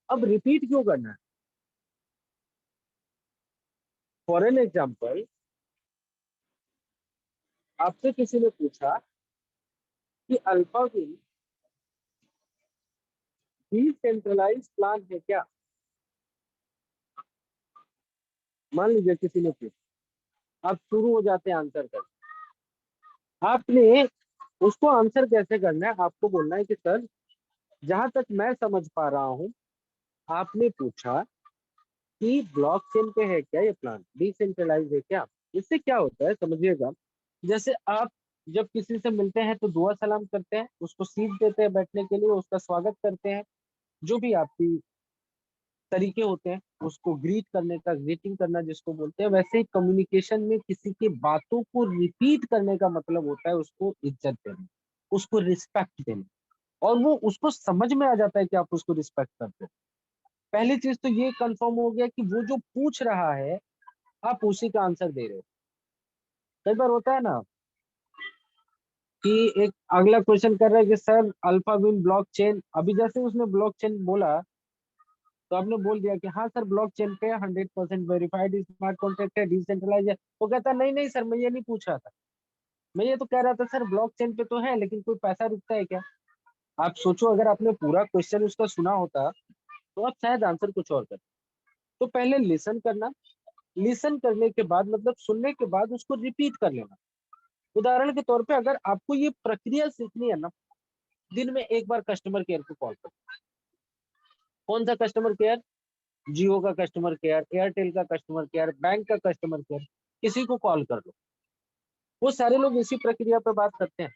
अब रिपीट क्यों करना है? फॉर एन एग्जाम्पल, आपसे किसी ने पूछा कि अल्फाविल डिसेंट्रलाइज प्लान है क्या? मान लीजिए किसी ने पूछा, आप शुरू हो जाते हैं आंसर कर। आपने उसको आंसर कैसे करना है? आपको बोलना है कि सर, जहां तक मैं समझ पा रहा हूँ, आपने पूछा कि ब्लॉकचेन पे है क्या ये प्लान, डिसेंट्रलाइज है क्या। इससे क्या होता है समझिएगा, जैसे आप जब किसी से मिलते हैं तो दुआ सलाम करते हैं, उसको सीट देते हैं बैठने के लिए, उसका स्वागत करते हैं, जो भी आपकी तरीके होते हैं उसको ग्रीट करने का, ग्रीटिंग करना जिसको बोलते हैं। वैसे ही कम्युनिकेशन में किसी की बातों को रिपीट करने का मतलब होता है उसको इज्जत देना, उसको रिस्पेक्ट देना। और वो उसको समझ में आ जाता है कि आप उसको रिस्पेक्ट करते हो। पहली चीज तो ये कंफर्म हो गया कि वो जो पूछ रहा है आप उसी का आंसर दे रहे हो। कई बार होता है ना कि एक अगला क्वेश्चन कर रहा है कि सर अल्फा विन ब्लॉकचेन, अभी जैसे उसने ब्लॉकचेन बोला तो आपने बोल दिया कि हाँ सर ब्लॉकचेन पे 100% वेरीफाइड स्मार्ट कॉन्ट्रैक्ट है, डिसेंट्रलाइज है। वो कहता है नहीं नहीं सर, मैं ये नहीं पूछ रहा था, मैं ये तो कह रहा था सर ब्लॉकचेन पे तो है लेकिन कोई पैसा रुकता है क्या। आप सोचो, अगर आपने पूरा क्वेश्चन उसका सुना होता तो आप शायद आंसर कुछ और करते। तो पहले लिसन करना, लिसन करने के बाद मतलब सुनने के बाद उसको रिपीट कर लेना। उदाहरण के तौर पे अगर आपको ये प्रक्रिया सीखनी है ना, दिन में एक बार कस्टमर केयर को कॉल करो। कौन सा कस्टमर केयर? जियो का कस्टमर केयर, एयरटेल का कस्टमर केयर, बैंक का कस्टमर केयर, किसी को कॉल कर लो। वो सारे लोग इसी प्रक्रिया पे बात करते हैं।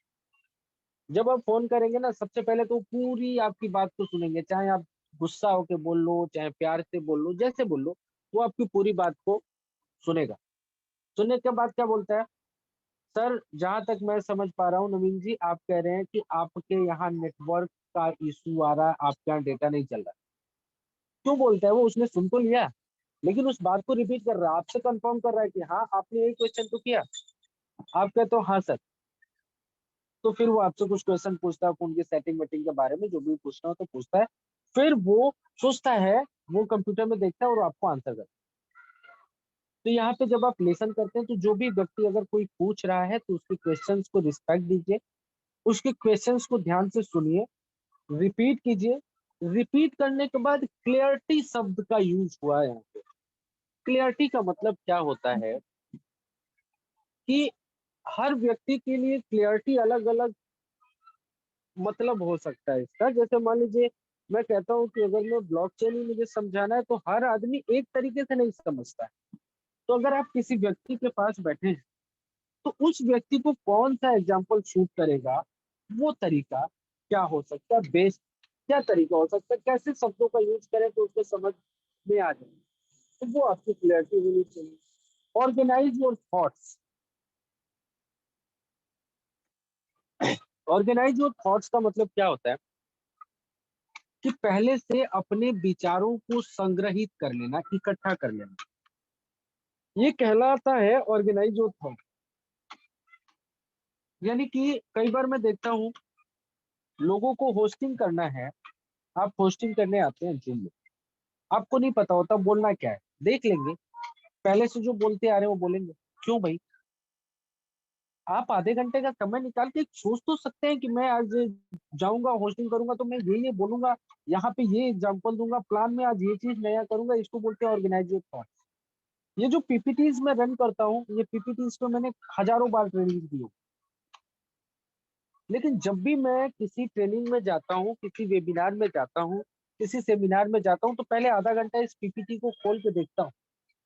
जब आप फोन करेंगे ना, सबसे पहले तो पूरी आपकी बात को सुनेंगे, चाहे आप गुस्सा होके बोल लो, चाहे प्यार से बोल लो, जैसे बोल लो, वो आपकी पूरी बात को सुनेगा। सुनने के बाद क्या बोलता है? सर, जहां तक मैं समझ पा रहा हूँ नवीन जी, आप कह रहे हैं कि आपके यहाँ नेटवर्क का इशू आ रहा है, आपके यहाँ डेटा नहीं चल रहा। क्यों बोलता है वो? उसने सुन तो लिया, लेकिन उस बात को रिपीट कर रहा है, आपसे कंफर्म कर रहा है कि हाँ आपने यही क्वेश्चन तो किया। आप कहते हो हाँ सर। तो फिर वो आपसे कुछ क्वेश्चन पूछता है फोन की सेटिंग वेटिंग के बारे में, जो भी पूछना हो तो पूछता है। फिर वो सोचता है, वो कंप्यूटर में देखता है और आपको आंसर करता है। तो यहाँ पे जब आप लेसन करते हैं, तो जो भी व्यक्ति अगर कोई पूछ रहा है तो उसके क्वेश्चंस को रिस्पेक्ट दीजिए, उसके क्वेश्चंस को ध्यान से सुनिए, रिपीट कीजिए। रिपीट करने के बाद क्लियरिटी शब्द का यूज हुआ है यहाँ पे। क्लियरिटी का मतलब क्या होता है कि हर व्यक्ति के लिए क्लियरिटी अलग अलग मतलब हो सकता है इसका। जैसे मान लीजिए, मैं कहता हूँ कि अगर मैं ब्लॉकचेन ही मुझे समझाना है, तो हर आदमी एक तरीके से नहीं समझता है। तो अगर आप किसी व्यक्ति के पास बैठे हैं, तो उस व्यक्ति को कौन सा एग्जाम्पल शूट करेगा, वो तरीका क्या हो सकता है, बेस्ट क्या तरीका हो सकता है, कैसे शब्दों का यूज करें तो उसको समझ में आ जाए, तो वो आपकी क्लियरिटी होनी चाहिए। Organise your thoughts. Organise your thoughts का मतलब क्या होता है कि पहले से अपने विचारों को संग्रहित कर लेना, इकट्ठा कर लेना, ये कहलाता है ऑर्गेनाइज योर थॉट। यानी कि कई बार मैं देखता हूँ, लोगों को होस्टिंग करना है, आप होस्टिंग करने आते हैं जूम में, आपको नहीं पता होता बोलना क्या है, देख लेंगे, पहले से जो बोलते आ रहे हैं वो बोलेंगे। क्यों भाई? आप आधे घंटे का समय निकाल के सोच तो सकते हैं कि मैं आज जाऊंगा होस्टिंग करूंगा तो मैं ये बोलूंगा, यहाँ पे ये एग्जांपल दूंगा, प्लान में आज ये चीज नया करूंगा। इसको बोलते हैं ऑर्गेनाइज योर थॉट। ये जो पीपीटीज में रन करता हूँ, ये पीपीटीज पे मैंने हजारों बार ट्रेनिंग दी हो, लेकिन जब भी मैं किसी ट्रेनिंग में जाता हूँ, किसी वेबिनार में जाता हूँ, किसी सेमिनार में जाता हूँ, तो पहले आधा घंटा इस पीपीटी को खोल के देखता हूँ,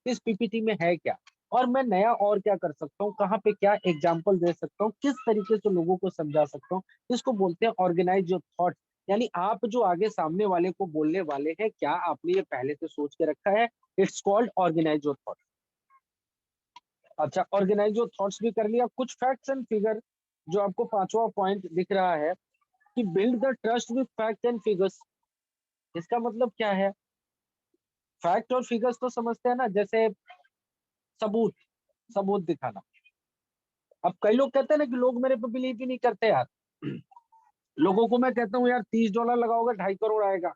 इस पीपीटी में है क्या, और मैं नया और क्या कर सकता हूँ, कहाँ पे क्या एग्जाम्पल दे सकता हूँ, किस तरीके से लोगों को समझा सकता हूँ। इसको बोलते हैं ऑर्गेनाइज योर थॉट। यानी आप जो आगे सामने वाले को बोलने वाले हैं, क्या आपने ये पहले से सोच के रखा है? It's called organise your thought. अच्छा, ऑर्गेनाइज योर थॉट्स भी कर लिया। कुछ फैक्ट्स एंड फिगर, जो आपको पांचवा पॉइंट दिख रहा है कि build the trust with fact and figures. इसका मतलब क्या है? फैक्ट और फिगर्स तो समझते हैं ना, जैसे सबूत, सबूत दिखाना। अब कई लोग कहते हैं ना कि लोग मेरे पे बिलीव ही नहीं करते यार। लोगों को मैं कहता हूँ यार $30 लगाओगे 2.5 करोड़ आएगा,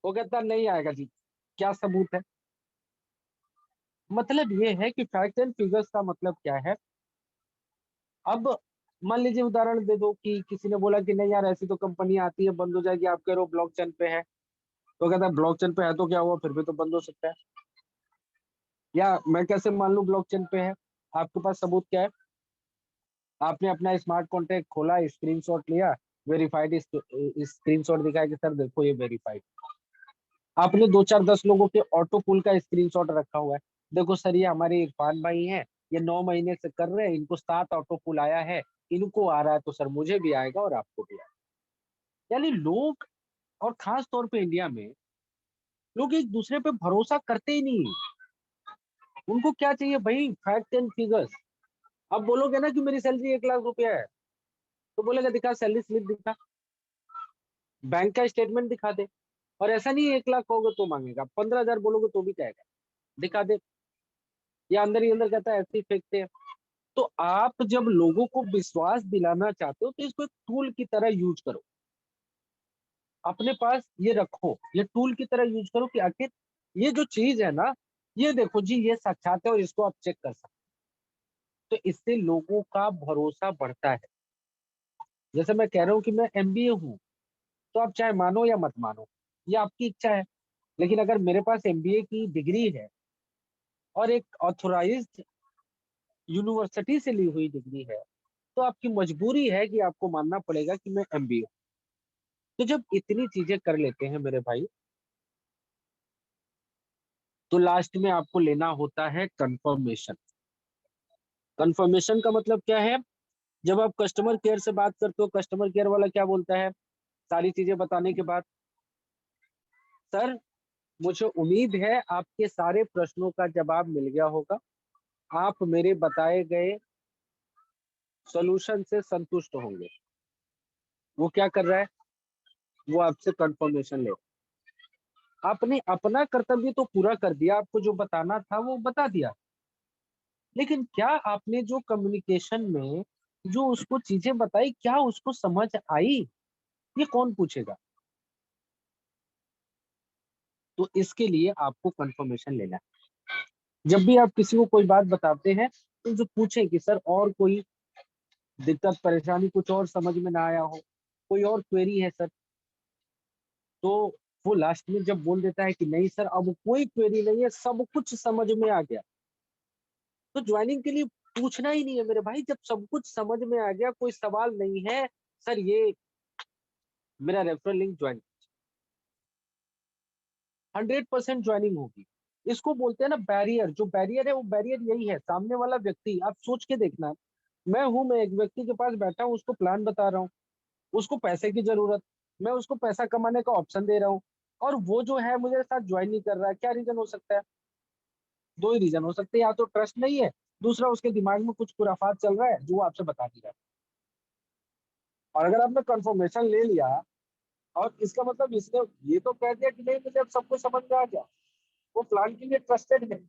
वो कहता है नहीं आएगा जी, क्या सबूत है? मतलब ये है कि फैक्ट एंड फिगर्स का मतलब क्या है। अब मान लीजिए उदाहरण दे दो कि किसी ने बोला कि नहीं यार ऐसी तो कंपनी आती है बंद हो जाएगी, आप कह रहे हो ब्लॉकचेन पे है, तो कहता है ब्लॉकचेन पे है तो क्या हुआ, फिर भी तो बंद हो सकता है। या मैं कैसे मान लूं ब्लॉकचेन पे है? आपके पास सबूत क्या है? आपने अपना स्मार्ट कॉन्टैक्ट खोला, स्क्रीनशॉट लिया, वेरीफाइड स्क्रीनशॉट दिखाया कि सर देखो ये वेरीफाइड। आपने दो चार 10 लोगों के ऑटो पुल का स्क्रीनशॉट रखा हुआ है, देखो सर ये हमारे इरफान भाई हैं, ये 9 महीने से कर रहे हैं, इनको 7 ऑटो पुल आया है, इनको आ रहा है तो सर मुझे भी आएगा और आपको भी आएगा। यानी लोग, और खास तौर पे इंडिया में, लोग एक दूसरे पे भरोसा करते ही नहीं। उनको क्या चाहिए भाई? Fact and figures. अब बोलोगे ना कि मेरी सैलरी 1 लाख रुपया है, तो बोलेगा दिखा, सैलरी स्लिप दिखा, बैंक का स्टेटमेंट दिखा दे। और ऐसा नहीं है 1 लाख कहोगे तो मांगेगा, 15,000 बोलोगे तो भी कहेगा दिखा दे, या अंदर ही अंदर कहता है ऐसे ही फेंकते हैं। तो आप जब लोगों को विश्वास दिलाना चाहते हो, तो इसको एक टूल की तरह यूज करो, अपने पास ये रखो, ये टूल की तरह यूज करो कि आखिर ये जो चीज है ना, ये देखो जी ये साक्षात है और इसको आप चेक कर सकते हो। तो इससे लोगों का भरोसा बढ़ता है। जैसे मैं कह रहा हूँ कि मैं एमबीए हूँ, तो आप चाहे मानो या मत मानो, ये आपकी इच्छा है, लेकिन अगर मेरे पास एमबीए की डिग्री है और एक ऑथोराइज्ड यूनिवर्सिटी से ली हुई डिग्री है, तो आपकी मजबूरी है कि आपको मानना पड़ेगा कि मैं एमबीए हूँ। तो जब इतनी चीजें कर लेते हैं मेरे भाई, तो लास्ट में आपको लेना होता है कंफर्मेशन। कंफर्मेशन का मतलब क्या है? जब आप कस्टमर केयर से बात करते हो, कस्टमर केयर वाला क्या बोलता है सारी चीजें बताने के बाद? सर, मुझे उम्मीद है आपके सारे प्रश्नों का जवाब मिल गया होगा, आप मेरे बताए गए सॉल्यूशन से संतुष्ट होंगे। वो क्या कर रहा है? वो आपसे कंफर्मेशन ले। आपने अपना कर्तव्य तो पूरा कर दिया, आपको जो बताना था वो बता दिया, लेकिन क्या आपने जो कम्युनिकेशन में जो उसको चीजें बताई, क्या उसको समझ आई? ये कौन पूछेगा? तो इसके लिए आपको कंफर्मेशन लेना है। जब भी आप किसी को कोई बात बताते हैं, तो उनसे पूछें कि सर और कोई दिक्कत परेशानी, कुछ और समझ में ना आया हो, कोई और क्वेरी है सर? तो वो लास्ट में जब बोल देता है कि नहीं सर अब कोई क्वेरी नहीं है, सब कुछ समझ में आ गया, तो ज्वाइनिंग के लिए पूछना ही नहीं है मेरे भाई। जब सब कुछ समझ में आ गया, कोई सवाल नहीं है, सर ये मेरा रेफरल लिंक ज्वाइन, 100% ज्वाइनिंग होगी। इसको बोलते हैं ना बैरियर। जो बैरियर है वो बैरियर यही है, सामने वाला व्यक्ति। आप सोच के देखना, मैं एक व्यक्ति के पास बैठा हूँ, उसको प्लान बता रहा हूँ, उसको पैसे की जरूरत, मैं उसको पैसा कमाने का ऑप्शन दे रहा हूँ, और वो जो है मुझे साथ ज्वाइन नहीं कर रहा है। क्या रीजन हो सकता है? दो ही रीजन हो सकते हैं, या तो ट्रस्ट नहीं है, दूसरा उसके दिमाग में कुछ खुराफात चल रहा है जो वो आपसे बता नहीं रहा है। और अगर आपने कंफर्मेशन ले लिया, और इसका मतलब इसने ये तो कह दिया कि नहीं मुझे अब सब कुछ समझ में आ गया, वो प्लान के लिए ट्रस्टेड है,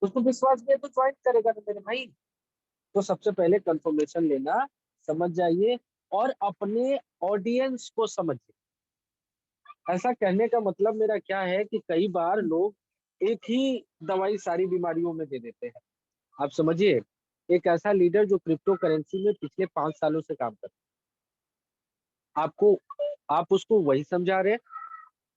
उसको विश्वास नहीं है तो ज्वाइन करेगा ना मेरे भाई। तो सबसे पहले कंफर्मेशन लेना समझ जाइए, और अपने ऑडियंस को समझिए। ऐसा कहने का मतलब मेरा क्या है कि कई बार लोग एक ही दवाई सारी बीमारियों में दे देते हैं। आप समझिए, एक ऐसा लीडर जो क्रिप्टो करेंसी में पिछले 5 सालों से काम कर रहा है, आपको आप उसको वही समझा रहे हैं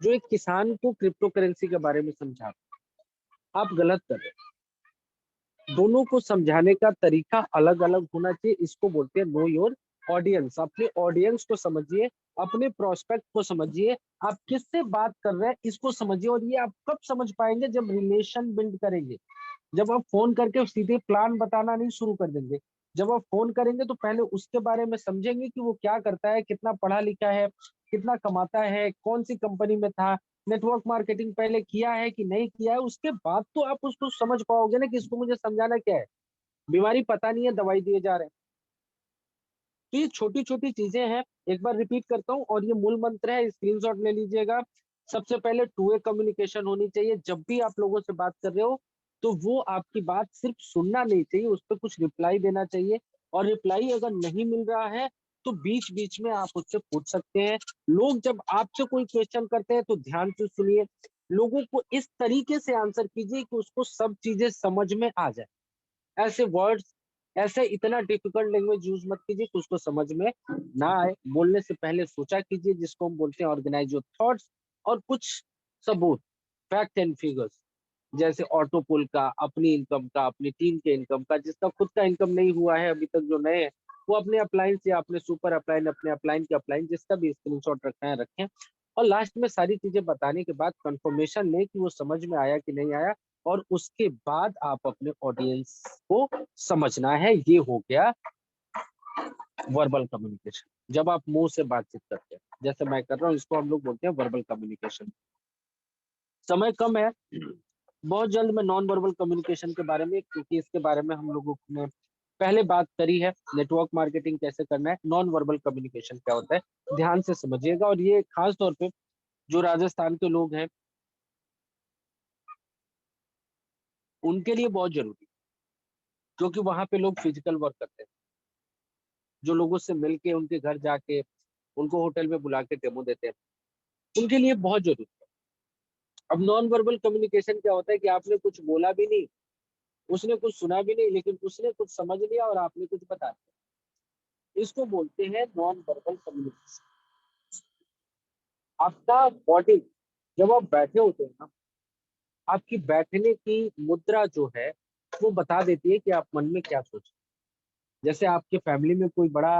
जो एक किसान को क्रिप्टो करेंसी के बारे में समझा रहे हैं। आप गलत कर रहे हैं। दोनों को समझाने का तरीका अलग अलग होना चाहिए। इसको बोलते हैं नो योर ऑडियंस। अपने ऑडियंस को समझिए, अपने प्रोस्पेक्ट को समझिए, आप किससे बात कर रहे हैं इसको समझिए। और ये आप कब समझ पाएंगे? जब रिलेशन बिल्ड करेंगे। जब आप फोन करके सीधे प्लान बताना नहीं शुरू कर देंगे। जब आप फोन करेंगे तो पहले उसके बारे में समझेंगे कि वो क्या करता है, कितना पढ़ा लिखा है, कितना कमाता है, कौन सी कंपनी में था, नेटवर्क मार्केटिंग पहले किया है कि नहीं किया है। उसके बाद तो आप उसको समझ पाओगे ना कि इसको मुझे समझाना क्या है। बीमारी पता नहीं है, दवाई दिए जा रहे हैं। तो ये छोटी छोटी चीजें हैं। एक बार रिपीट करता हूँ, और ये मूल मंत्र है, स्क्रीनशॉट ले लीजिएगा। सबसे पहले टू वे कम्युनिकेशन होनी चाहिए। जब भी आप लोगों से बात कर रहे हो, तो वो आपकी बात सिर्फ सुनना नहीं चाहिए, उस पर कुछ रिप्लाई देना चाहिए। और रिप्लाई अगर नहीं मिल रहा है, तो बीच बीच में आप उससे पूछ सकते हैं। लोग जब आपसे कोई क्वेश्चन करते हैं तो ध्यान से सुनिए। लोगों को इस तरीके से आंसर कीजिए कि उसको सब चीजें समझ में आ जाए। ऐसे वर्ड्स, ऐसे इतना डिफिकल्ट लैंग्वेज यूज मत कीजिए कि उसको समझ में ना आए। बोलने से पहले सोचा कीजिए, जिसको हम बोलते हैं ऑर्गेनाइज योर थॉट्स। और कुछ सबूत, फैक्ट एंड फिगर्स, जैसे ऑटो पुल का, अपनी इनकम का, अपनी टीम के इनकम का, जिसका खुद का इनकम नहीं हुआ है अभी तक, जो नए हैं, वो अपने अप्लायंस या अपने सुपर अप्लायन, अपने अप्लायन के अप्लायन, जिसका भी स्क्रीनशॉट रखना है रखें। और लास्ट में सारी चीजें बताने के बाद कंफर्मेशन लें कि वो समझ में आया कि नहीं आया। और उसके बाद आप अपने ऑडियंस को समझना है। ये हो गया वर्बल कम्युनिकेशन। जब आप मुंह से बातचीत करते हैं, जैसे मैं कर रहा हूँ, इसको हम लोग बोलते हैं वर्बल कम्युनिकेशन। समय कम है, बहुत जल्द मैं नॉन वर्बल कम्युनिकेशन के बारे में, क्योंकि इसके बारे में हम लोगों ने पहले बात करी है, नेटवर्क मार्केटिंग कैसे करना है, नॉन वर्बल कम्युनिकेशन क्या होता है, ध्यान से समझिएगा। और ये खास तौर पे जो राजस्थान के लोग हैं, उनके लिए बहुत जरूरी है, क्योंकि वहां पे लोग फिजिकल वर्क करते हैं। जो लोगों से मिलके, उनके घर जाके, उनको होटल में बुला के डेमो देते हैं, उनके लिए बहुत जरूरी है। अब नॉन वर्बल कम्युनिकेशन क्या होता है कि आपने कुछ बोला भी नहीं, उसने कुछ सुना भी नहीं, लेकिन उसने कुछ समझ लिया और आपने कुछ बता दिया। इसको बोलते हैं नॉन वर्बल कम्युनिकेशन। आपका बॉडी, जब आप बैठे होते हैं ना, आपकी बैठने की मुद्रा जो है, वो बता देती है कि आप मन में क्या सोच रहे हैं। जैसे आपके फैमिली में कोई बड़ा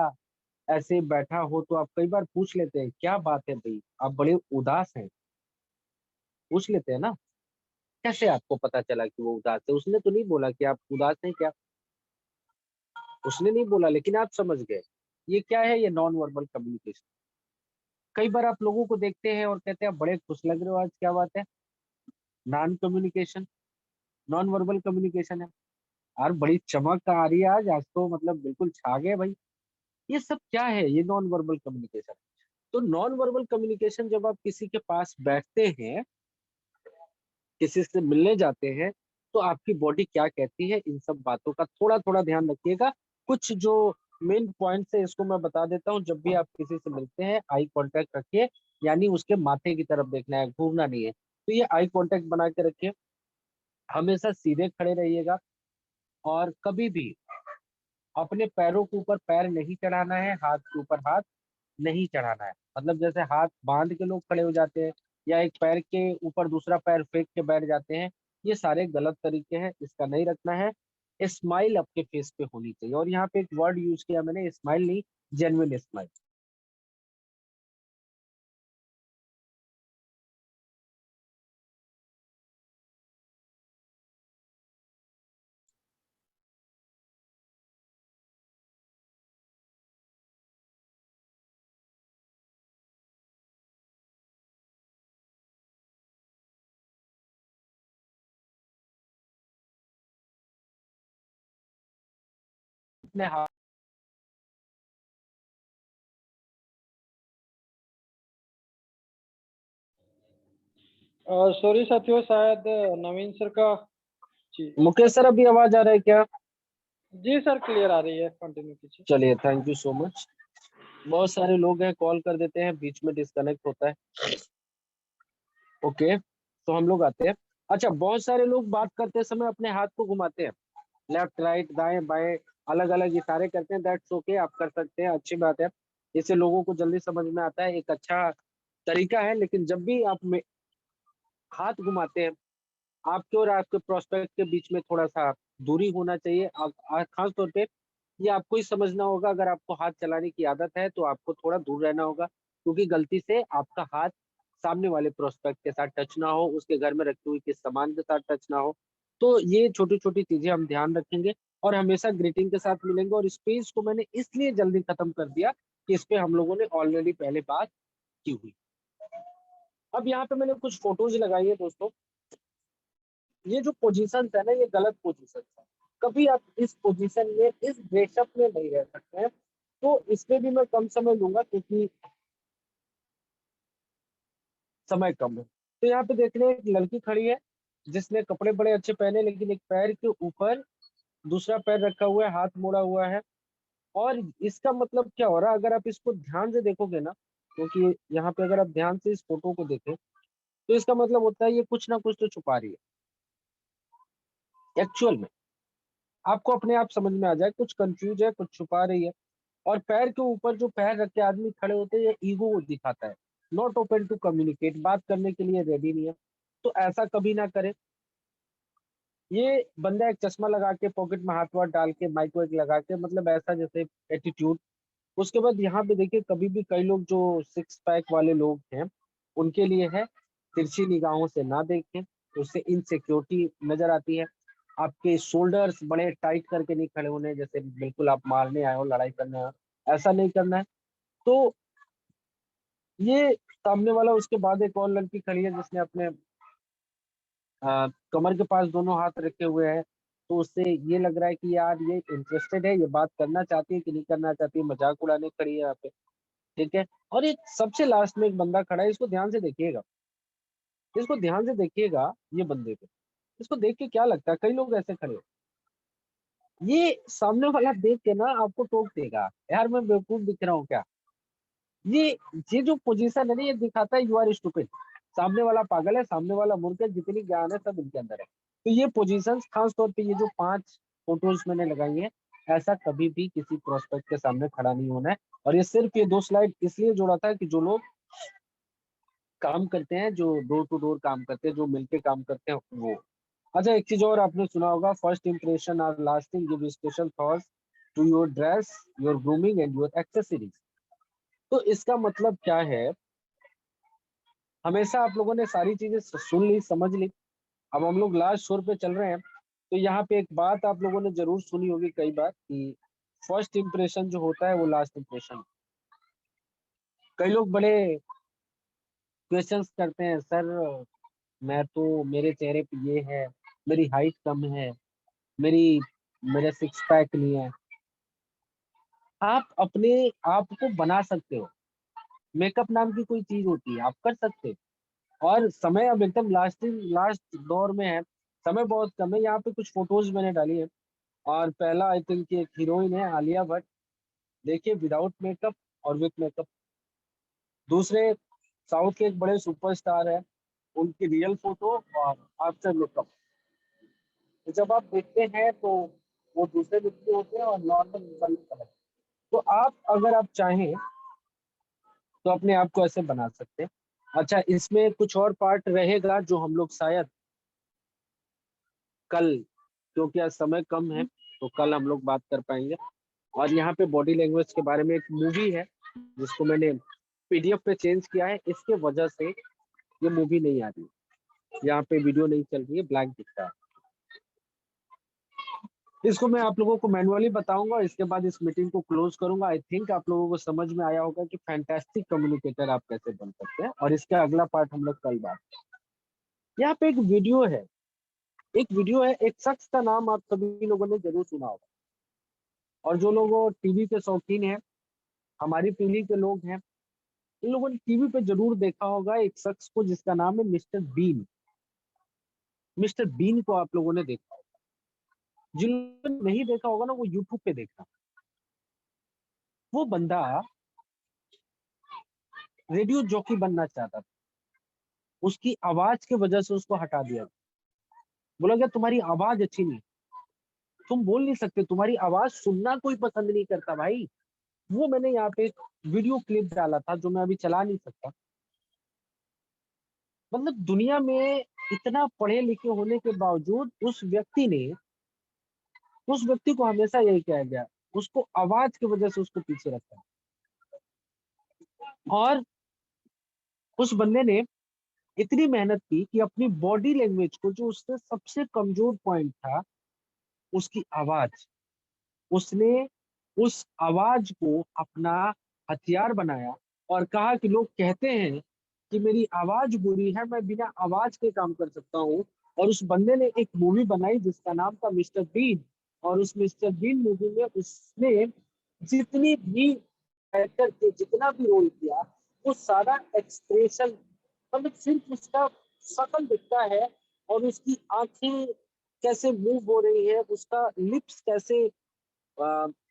ऐसे बैठा हो तो आप कई बार पूछ लेते हैं क्या बात है भाई, आप बड़े उदास हैं, पूछ लेते हैं ना। कैसे आपको पता चला कि वो उदास है? उसने तो नहीं बोला कि आप उदास हैं क्या, उसने नहीं बोला, लेकिन आप समझ गए। ये क्या है? ये नॉन वर्बल कम्युनिकेशन। कई बार आप लोगों को देखते हैं और कहते हैं बड़े खुश लग रहे हो आज, क्या बात है? Non communication, non verbal communication है। यार बड़ी चमक आ रही है आज, आज तो मतलब बिल्कुल छा गए भाई। ये सब क्या है? ये नॉन वर्बल कम्युनिकेशन। तो नॉन वर्बल कम्युनिकेशन, जब आप किसी के पास बैठते हैं, किसी से मिलने जाते हैं, तो आपकी बॉडी क्या कहती है, इन सब बातों का थोड़ा थोड़ा ध्यान रखिएगा। कुछ जो मेन पॉइंट्स है इसको मैं बता देता हूँ। जब भी आप किसी से मिलते हैं, आई कांटेक्ट रखिए, यानी उसके माथे की तरफ देखना है, घूरना नहीं है। तो ये आई कांटेक्ट बना के रखिए, हमेशा सीधे खड़े रहिएगा, और कभी भी अपने पैरों के ऊपर पैर नहीं चढ़ाना है, हाथ के ऊपर हाथ नहीं चढ़ाना है। मतलब जैसे हाथ बांध के लोग खड़े हो जाते हैं, या एक पैर के ऊपर दूसरा पैर फेंक के बैठ जाते हैं, ये सारे गलत तरीके हैं, इसका नहीं रखना है। स्माइल आपके फेस पे होनी चाहिए, और यहाँ पे एक वर्ड यूज किया मैंने, स्माइल नहीं, जेन्युइन स्माइल। अपने हाथ, सॉरी साथियों, शायद नवीन सर का। जी। मुकेश सर अभी आवाज आ रहा है क्या? जी सर, क्लियर आ रही है, कंटिन्यू कीजिए। चलिए, थैंक यू सो मच। बहुत सारे लोग हैं, कॉल कर देते हैं, बीच में डिस्कनेक्ट होता है। ओके, तो हम लोग आते हैं। अच्छा, बहुत सारे लोग बात करते समय अपने हाथ को घुमाते हैं, लेफ्ट राइट दाएं बाएं, अलग अलग इशारे करते हैं। दैट्स ओके, आप कर सकते हैं, अच्छी बात है। इससे लोगों को जल्दी समझ में आता है, एक अच्छा तरीका है। लेकिन जब भी आप हाथ घुमाते हैं, आपके और आपके प्रोस्पेक्ट के बीच में थोड़ा सा दूरी होना चाहिए। खास तौर पे ये आपको ही समझना होगा। अगर आपको हाथ चलाने की आदत है तो आपको थोड़ा दूर रहना होगा, क्योंकि गलती से आपका हाथ सामने वाले प्रोस्पेक्ट के साथ टच ना हो, उसके घर में रखी हुई किस सामान के साथ टच ना हो। तो ये छोटी छोटी चीजें हम ध्यान रखेंगे, और हमेशा ग्रीटिंग के साथ मिलेंगे। और स्पेस को मैंने इसलिए जल्दी खत्म कर दिया कि इस पे हम लोगों ने ऑलरेडी पहले बात की हुई। अब यहाँ पे मैंने कुछ फोटोज लगाई है दोस्तों। ये जो पोजीशन है ना, ये गलत पोजीशन है। कभी आप इस पोजीशन में, इस ड्रेसअप में नहीं रह सकते हैं। तो इसमें भी मैं कम समय लूंगा, क्योंकि समय कम है। तो यहाँ पे देख रहे हैं, एक लड़की खड़ी है जिसने कपड़े बड़े अच्छे पहने, लेकिन एक पैर के ऊपर दूसरा पैर रखा हुआ है, हाथ मोड़ा हुआ है। और इसका मतलब क्या हो रहा है, अगर आप इसको ध्यान से देखोगे ना, क्योंकि यहाँ पे अगर आप ध्यान से इस फोटो को देखें, तो इसका मतलब होता है ये कुछ ना कुछ तो छुपा रही है। एक्चुअल में आपको अपने आप समझ में आ जाए, कुछ कंफ्यूज है, कुछ छुपा रही है। और पैर के ऊपर जो पैर रख के आदमी खड़े होते हैं, ये ईगो दिखाता है, नॉट ओपन टू कम्युनिकेट, बात करने के लिए रेडी नहीं है। तो ऐसा कभी ना करें। ये बंदा एक चश्मा लगा के पॉकेट में हाथ वाथ डाल के माइक वाइक लगा के, मतलब ऐसा जैसे एटीट्यूड। उसके बाद यहाँ पे देखिए, कभी भी कई लोग जो सिक्स पैक वाले लोग हैं, उनके लिए है तिरछी निगाहों से ना देखें, उससे इनसिक्योरिटी नजर आती है। आपके शोल्डर्स बड़े टाइट करके नहीं खड़े होने, जैसे बिल्कुल आप मारने आए हो, लड़ाई करने आए हो, ऐसा नहीं करना है। तो ये सामने वाला, उसके बाद एक और लड़की खड़ी है जिसने अपने कमर के पास दोनों हाथ रखे हुए हैं। तो उससे ये लग रहा है कि यार ये इंटरेस्टेड है, ये बात करना चाहती है कि नहीं करना चाहती है, मजाक उड़ाने खड़ी है यहाँ पे। ठीक है। और एक सबसे लास्ट में एक बंदा खड़ा है, इसको ध्यान से देखिएगा, इसको ध्यान से देखिएगा, ये बंदे को, इसको देख के क्या लगता है, कई लोग ऐसे खड़े हो, ये सामने वाला देख के ना आपको टोक देगा, यार मैं बेवकूफ दिख रहा हूँ क्या। ये ये जो पोजीशन है ना, ये दिखाता है यू आर स्टूपिड। सामने वाला पागल है, सामने वाला मूर्ख है, जितनी ज्ञान है सब इनके अंदर है। तो ये पोजीशंस, खास तौर पे ये जो 5 फोटोज मैंने लगाई है, ऐसा कभी भी किसी प्रोस्पेक्ट के सामने खड़ा नहीं होना है। और ये सिर्फ ये 2 स्लाइड इसलिए जोड़ा था कि जो लोग काम करते हैं, जो डोर टू डोर काम करते हैं, जो मिलके काम करते हैं, वो। अच्छा, एक चीज और आपने सुना होगा, first impression are lasting, give special thoughts to your dress, your grooming and your accessories. तो इसका मतलब क्या है, हमेशा आप लोगों ने सारी चीजें सुन ली, समझ ली। अब हम लोग लास्ट छोर पे चल रहे हैं। तो यहाँ पे एक बात आप लोगों ने जरूर सुनी होगी कई बार कि फर्स्ट इंप्रेशन जो होता है वो लास्ट इंप्रेशन। कई लोग बड़े क्वेश्चंस करते हैं, सर मैं तो, मेरे चेहरे पे ये है, मेरी हाइट कम है, मेरी मेरा सिक्स पैक नहीं है। आप अपने आप को बना सकते हो। मेकअप नाम की कोई चीज होती है, आप कर सकते हो। और समय अब एकदम लास्ट दौर में है, समय बहुत कम है। यहाँ पे कुछ फोटोज मैंने डाली है। और पहला आई थिंक एक हीरोइन है आलिया भट्ट, देखिए विदाउट मेकअप और विथ मेकअप। दूसरे साउथ के एक बड़े सुपरस्टार है, उनकी रियल फोटो और आफ्टर मेकअप। तो जब आप देखते हैं तो वो दूसरे व्यक्ति होते हैं और नॉर्मल इंसान अलग। तो आप अगर आप चाहें तो अपने आप को ऐसे बना सकते हैं। अच्छा, इसमें कुछ और पार्ट रहेगा जो हम लोग शायद कल, क्योंकि आज समय कम है तो कल हम लोग बात कर पाएंगे। और यहाँ पे बॉडी लैंग्वेज के बारे में एक मूवी है जिसको मैंने पीडीएफ पे चेंज किया है, इसके वजह से ये मूवी नहीं आ रही, यहाँ पे वीडियो नहीं चल रही है, ब्लैंक दिख रहा है। इसको मैं आप लोगों को मैनुअली बताऊंगा, इसके बाद इस मीटिंग को क्लोज करूंगा। आई थिंक आप लोगों को समझ में आया होगा कि फैंटास्टिक कम्युनिकेटर आप कैसे बन सकते हैं, और इसका अगला पार्ट हम लोग कल बात। यहाँ पे एक वीडियो है, एक शख्स का नाम आप सभी लोगों ने जरूर सुना होगा। और जो लोग टीवी के शौकीन हैं, हमारी पीढ़ी के लोग हैं, इन लोगों ने टीवी पे जरूर देखा होगा एक शख्स को जिसका नाम है मिस्टर बीन। मिस्टर बीन को आप लोगों ने देखा होगा, जिन्होंने नहीं देखा होगा ना वो यूट्यूब पे देखना। वो बंदा रेडियो जॉकी बनना चाहता था, उसकी आवाज की वजह से उसको हटा दिया। बोला गया तुम्हारी आवाज अच्छी नहीं, तुम बोल नहीं सकते, तुम्हारी आवाज सुनना कोई पसंद नहीं करता भाई। वो मैंने यहाँ पे एक वीडियो क्लिप डाला था जो मैं अभी चला नहीं सकता। मतलब दुनिया में इतना पढ़े लिखे होने के बावजूद उस व्यक्ति को हमेशा यही कहा गया, उसको आवाज की वजह से उसको पीछे रखा। और उस बंदे ने इतनी मेहनत की कि अपनी बॉडी लैंग्वेज को, जो उससे सबसे कमजोर पॉइंट था, उसकी आवाज, उसने उस आवाज को अपना हथियार बनाया। और कहा कि लोग कहते हैं कि मेरी आवाज बुरी है, मैं बिना आवाज के काम कर सकता हूँ। और उस बंदे ने एक मूवी बनाई जिसका नाम था मिस्टर बीन। और उस मिस्टर बीन मूवी में उसने जितनी भी एक्टर के जितना भी रोल किया, वो सारा एक्सप्रेशन, मतलब सिर्फ उसका शकल दिखता है और उसकी आंखें कैसे मूव हो रही है, उसका लिप्स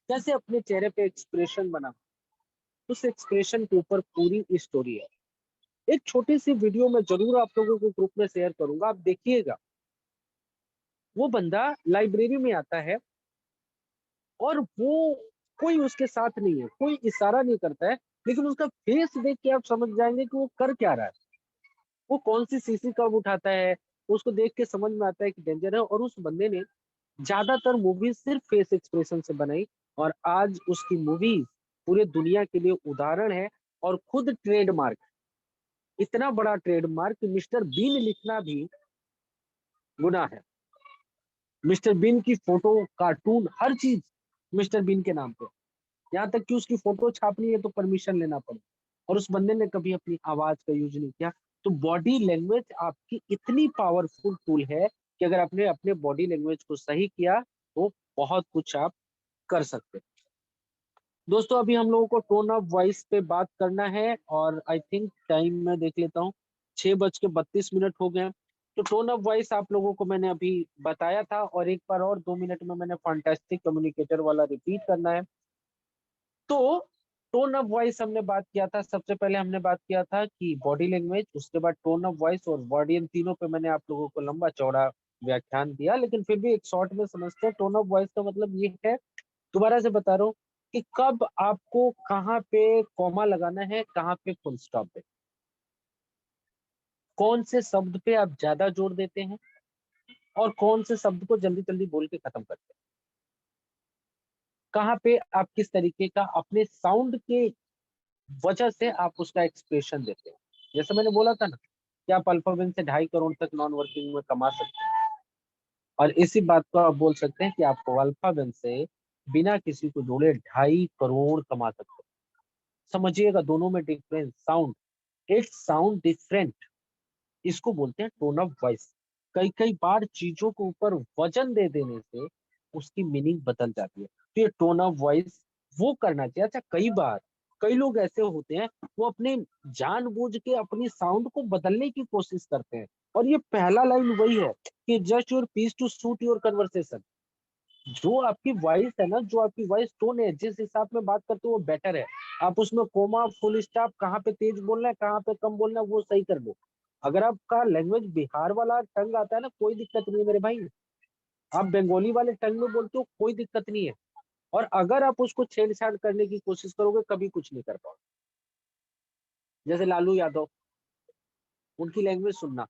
कैसे अपने चेहरे पे एक्सप्रेशन बना, उस एक्सप्रेशन के ऊपर पूरी स्टोरी है। एक छोटी सी वीडियो में जरूर आप लोगों को ग्रुप में शेयर करूंगा, आप देखिएगा। वो बंदा लाइब्रेरी में आता है और वो, कोई उसके साथ नहीं है, कोई इशारा नहीं करता है, लेकिन उसका फेस देख के आप समझ जाएंगे कि वो कर क्या रहा है। वो कौन सी सीसी कब उठाता है, उसको देख के समझ में आता है कि डेंजर है। और उस बंदे ने ज्यादातर मूवी सिर्फ फेस एक्सप्रेशन से बनाई, और आज उसकी मूवी पूरे दुनिया के लिए उदाहरण है और खुद ट्रेडमार्क, इतना बड़ा ट्रेडमार्क, मिस्टर बीन लिखना भी गुनाह है। मिस्टर बीन की फोटो, कार्टून, हर चीज मिस्टर बीन के नाम पे, यहाँ तक कि उसकी फोटो छापनी है तो परमिशन लेना पड़े। और उस बंदे ने कभी अपनी आवाज का यूज नहीं किया। तो बॉडी लैंग्वेज आपकी इतनी पावरफुल टूल है कि अगर आपने अपने बॉडी लैंग्वेज को सही किया तो बहुत कुछ आप कर सकते हैं। दोस्तों, अभी हम लोगों को टोन ऑफ वॉइस पे बात करना है, और आई थिंक टाइम मैं देख लेता हूँ, 6:32 हो गए हैं। तो टोन ऑफ वॉइस आप लोगों को मैंने अभी बताया था, और एक बार और 2 मिनट में मैंने फैंटास्टिक कम्युनिकेटर वाला रिपीट करना है। तो टोन ऑफ वॉइस हमने बात किया था, सबसे पहले हमने बात किया था कि बॉडी लैंग्वेज, उसके बाद टोन ऑफ वॉइस और बॉडी, इन तीनों पे मैंने आप लोगों को लंबा चौड़ा व्याख्यान दिया। लेकिन फिर भी एक शॉर्ट में समझते हैं। टोन ऑफ वॉइस का मतलब ये है, दोबारा से बता रहा हूँ, कि कब आपको कहाँ पे कॉमा लगाना है, कहाँ पे फुल स्टॉप है, कौन से शब्द पे आप ज्यादा जोर देते हैं और कौन से शब्द को जल्दी जल्दी बोल के खत्म करते हैं। कहाँ पे आप किस तरीके का अपने साउंड के वजह से आप उसका एक्सप्रेशन देते हैं। जैसे मैंने बोला था ना कि आप अल्फाबेन से 2.5 करोड़ तक नॉन वर्किंग में कमा सकते हैं, और इसी बात को आप बोल सकते हैं कि आपको अल्फाबेन से बिना किसी को जोड़े 2.5 करोड़ कमा सकते हैं। समझिएगा दोनों में difference, sound, it's sound different. इसको बोलते हैं टोन ऑफ वॉइस। कई कई बार चीजों के ऊपर वजन दे देने से उसकी मीनिंग बदल जाती है, तो ये टोन ऑफ वॉइस वो करना चाहिए। अच्छा, कई बार कई लोग ऐसे होते हैं, वो अपने जानबूझ के अपनी साउंड को बदलने की कोशिश करते हैं, और ये पहला लाइन वही है कि just your piece to suit your conversation. जो आपकी वॉइस है ना, जो आपकी वॉइस टोन है, जिस हिसाब में बात करते हो वो बेटर है। आप उसमें कोमा फुल स्टॉप, कहाँ पे तेज बोलना है कहाँ पे कम बोलना है वो सही कर लो। अगर आपका लैंग्वेज बिहार वाला टंग आता है ना, कोई दिक्कत नहीं है मेरे भाई। आप बंगाली वाले टंग में बोलते हो, कोई दिक्कत नहीं है। और अगर आप उसको छेड़छाड़ करने की कोशिश करोगे, कभी कुछ नहीं कर पाओगे। जैसे लालू यादव, उनकी लैंग्वेज सुनना,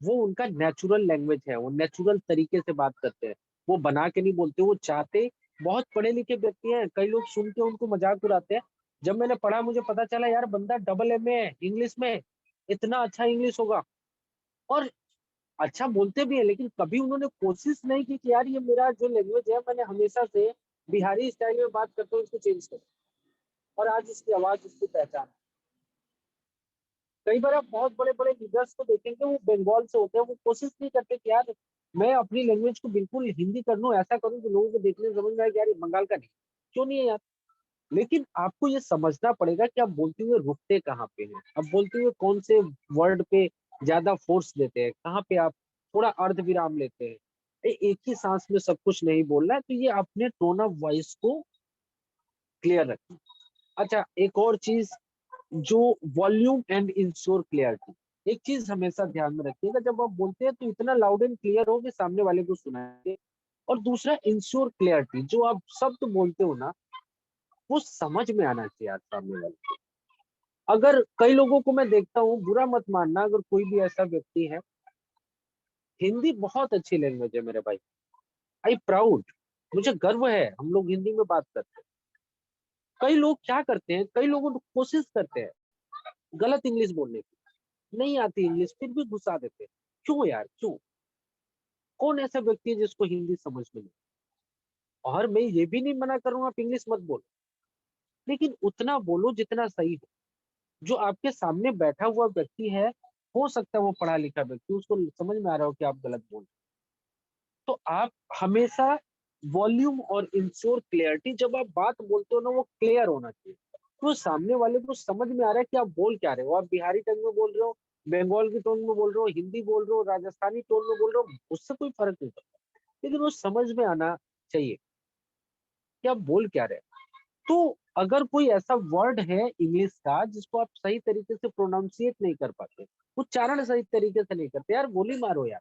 वो उनका नेचुरल लैंग्वेज है, वो नेचुरल तरीके से बात करते हैं। वो बना के नहीं बोलते, वो चाहते। बहुत पढ़े लिखे व्यक्ति हैं, कई लोग सुन के उनको मजाक उड़ाते हैं। जब मैंने पढ़ा, मुझे पता चला यार बंदा डबल MA है इंग्लिश में, इतना अच्छा इंग्लिश होगा। और अच्छा बोलते भी है, लेकिन कभी उन्होंने कोशिश नहीं की कि यार ये मेरा जो लैंग्वेज है, मैंने हमेशा से बिहारी स्टाइल में बात करता हूँ, इसको चेंज कर। और आज इसकी आवाज, इसकी पहचान। कई बार आप बहुत बड़े बड़े लीडर्स को देखेंगे, वो बंगाल से होते हैं, वो कोशिश नहीं करते कि यार मैं अपनी लैंग्वेज को बिल्कुल हिंदी कर लूं, ऐसा करूं कि लोगों को देखने में समझ में आए कि यार ये बंगाल का नहीं। क्यों नहीं है यार? लेकिन आपको ये समझना पड़ेगा कि आप बोलते हुए रुकते कहाँ पे हैं, आप बोलते हुए कौन से वर्ड पे ज्यादा फोर्स देते हैं, कहाँ पे आप थोड़ा अर्ध विराम लेते हैं। एक ही सांस में सब कुछ नहीं बोलना है, तो ये अपने टोन ऑफ वॉइस को क्लियर रखें। अच्छा, एक और चीज, जो वॉल्यूम एंड इंश्योर क्लियरिटी। एक चीज हमेशा ध्यान में रखिएगा, जब आप बोलते हैं तो इतना लाउड एंड क्लियर हो कि सामने वाले को सुनाए। और दूसरा, इंश्योर क्लियरिटी, जो आप शब्द बोलते हो ना, वो समझ में आना चाहिए यार सामने वाले को। अगर कई लोगों को मैं देखता हूँ, बुरा मत मानना, अगर कोई भी ऐसा व्यक्ति है, हिंदी बहुत अच्छी लैंग्वेज है मेरे भाई, आई प्राउड, मुझे गर्व है हम लोग हिंदी में बात करते हैं। कई लोग क्या करते हैं, कई लोग कोशिश करते हैं गलत इंग्लिश बोलने की, नहीं आती इंग्लिश फिर भी घुसा देते हैं। क्यों यार, क्यों? कौन ऐसा व्यक्ति है जिसको हिंदी समझ में नहीं? और मैं ये भी नहीं मना करूंगा आप इंग्लिश मत बोलो, लेकिन उतना बोलो जितना सही हो। जो आपके सामने बैठा हुआ व्यक्ति है, हो सकता है वो पढ़ा लिखा व्यक्ति, उसको समझ में आ रहा हो कि आप गलत बोल रहे हो। तो आप हमेशा वॉल्यूम और इंश्योर क्लियरिटी, जब आप बात बोलते हो ना, वो क्लियर होना चाहिए, तो सामने वाले को समझ में आ रहा है कि आप बोल क्या रहे हो। आप बिहारी टंग में बोल रहे हो, बंगाल की टोन में बोल रहे हो, हिंदी बोल रहे हो, राजस्थानी टोन में बोल रहे हो, उससे कोई फर्क नहीं पड़ता, लेकिन वो समझ में आना चाहिए कि आप बोल क्या रहे हैं। तो अगर कोई ऐसा वर्ड है इंग्लिश का जिसको आप सही तरीके से प्रोनाउंसिएट नहीं कर पाते, उच्चारण सही तरीके से नहीं करते, यार गोली मारो यार,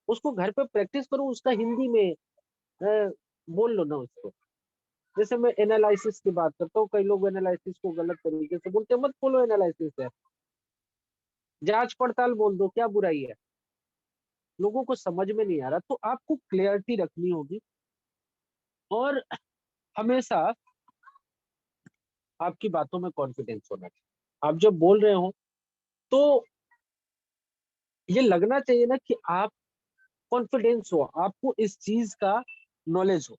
उसको घर पे प्रैक्टिस करो, उसका हिंदी में बोल लो ना उसको। जैसे मैं एनालिसिस की बात करता हूँ, कई लोग एनालिसिस को गलत तरीके से बोलते हैं, मत बोलो एनालिसिस है, जांच पड़ताल बोल दो, क्या बुराई है? लोगों को समझ में नहीं आ रहा, तो आपको क्लियरिटी रखनी होगी। और हमेशा आपकी बातों में कॉन्फिडेंस होना चाहिए। आप जब बोल रहे हो तो ये लगना चाहिए ना कि आप कॉन्फिडेंस हो, आपको इस चीज का नॉलेज हो।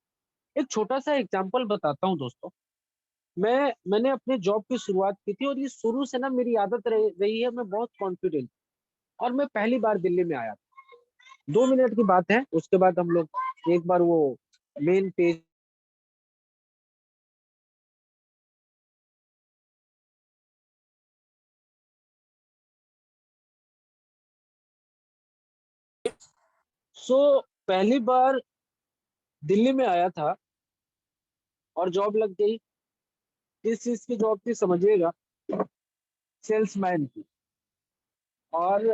एक छोटा सा एग्जांपल बताता हूँ दोस्तों। मैंने अपने जॉब की शुरुआत की थी, और ये शुरू से ना मेरी आदत रही है, मैं बहुत कॉन्फिडेंट। और मैं पहली बार दिल्ली में आया था, 2 मिनट की बात है, उसके बाद हम लोग एक बार वो मेन पेज। सो पहली बार दिल्ली में आया था और जॉब लग गई। किस चीज की जॉब थी समझिएगा, सेल्समैन की। और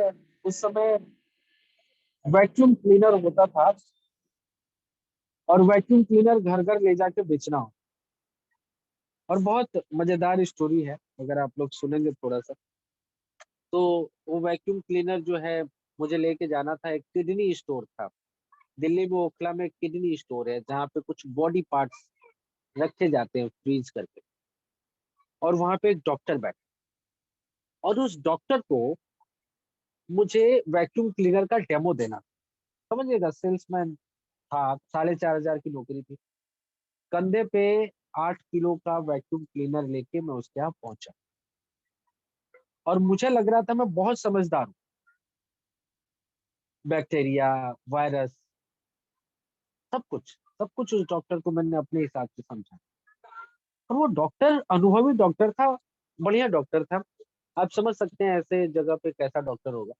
उस समय वैक्यूम क्लीनर होता था, और वैक्यूम क्लीनर घर घर ले जाके बेचना हो। और बहुत मजेदार स्टोरी है, अगर आप लोग सुनेंगे थोड़ा सा। तो वो वैक्यूम क्लीनर जो है, मुझे लेके जाना था, एक किडनी स्टोर था दिल्ली में, ओखला में एक किडनी स्टोर है जहाँ पे कुछ बॉडी पार्ट्स रखे जाते हैं फ्रीज करके, और वहां पे एक डॉक्टर बैठा, और उस डॉक्टर को मुझे वैक्यूम क्लीनर का डेमो देना, समझिएगा, सेल्समैन था, 4,500 की नौकरी थी। कंधे पे 8 किलो का वैक्यूम क्लीनर लेके मैं उसके यहाँ पहुंचा, और मुझे लग रहा था मैं बहुत समझदार हूँ, बैक्टीरिया, वायरस, सब कुछ उस डॉक्टर को मैंने अपने हिसाब से समझा। और वो डॉक्टर अनुभवी डॉक्टर था, बढ़िया डॉक्टर था। आप समझ सकते हैं ऐसे जगह पे कैसा डॉक्टर होगा।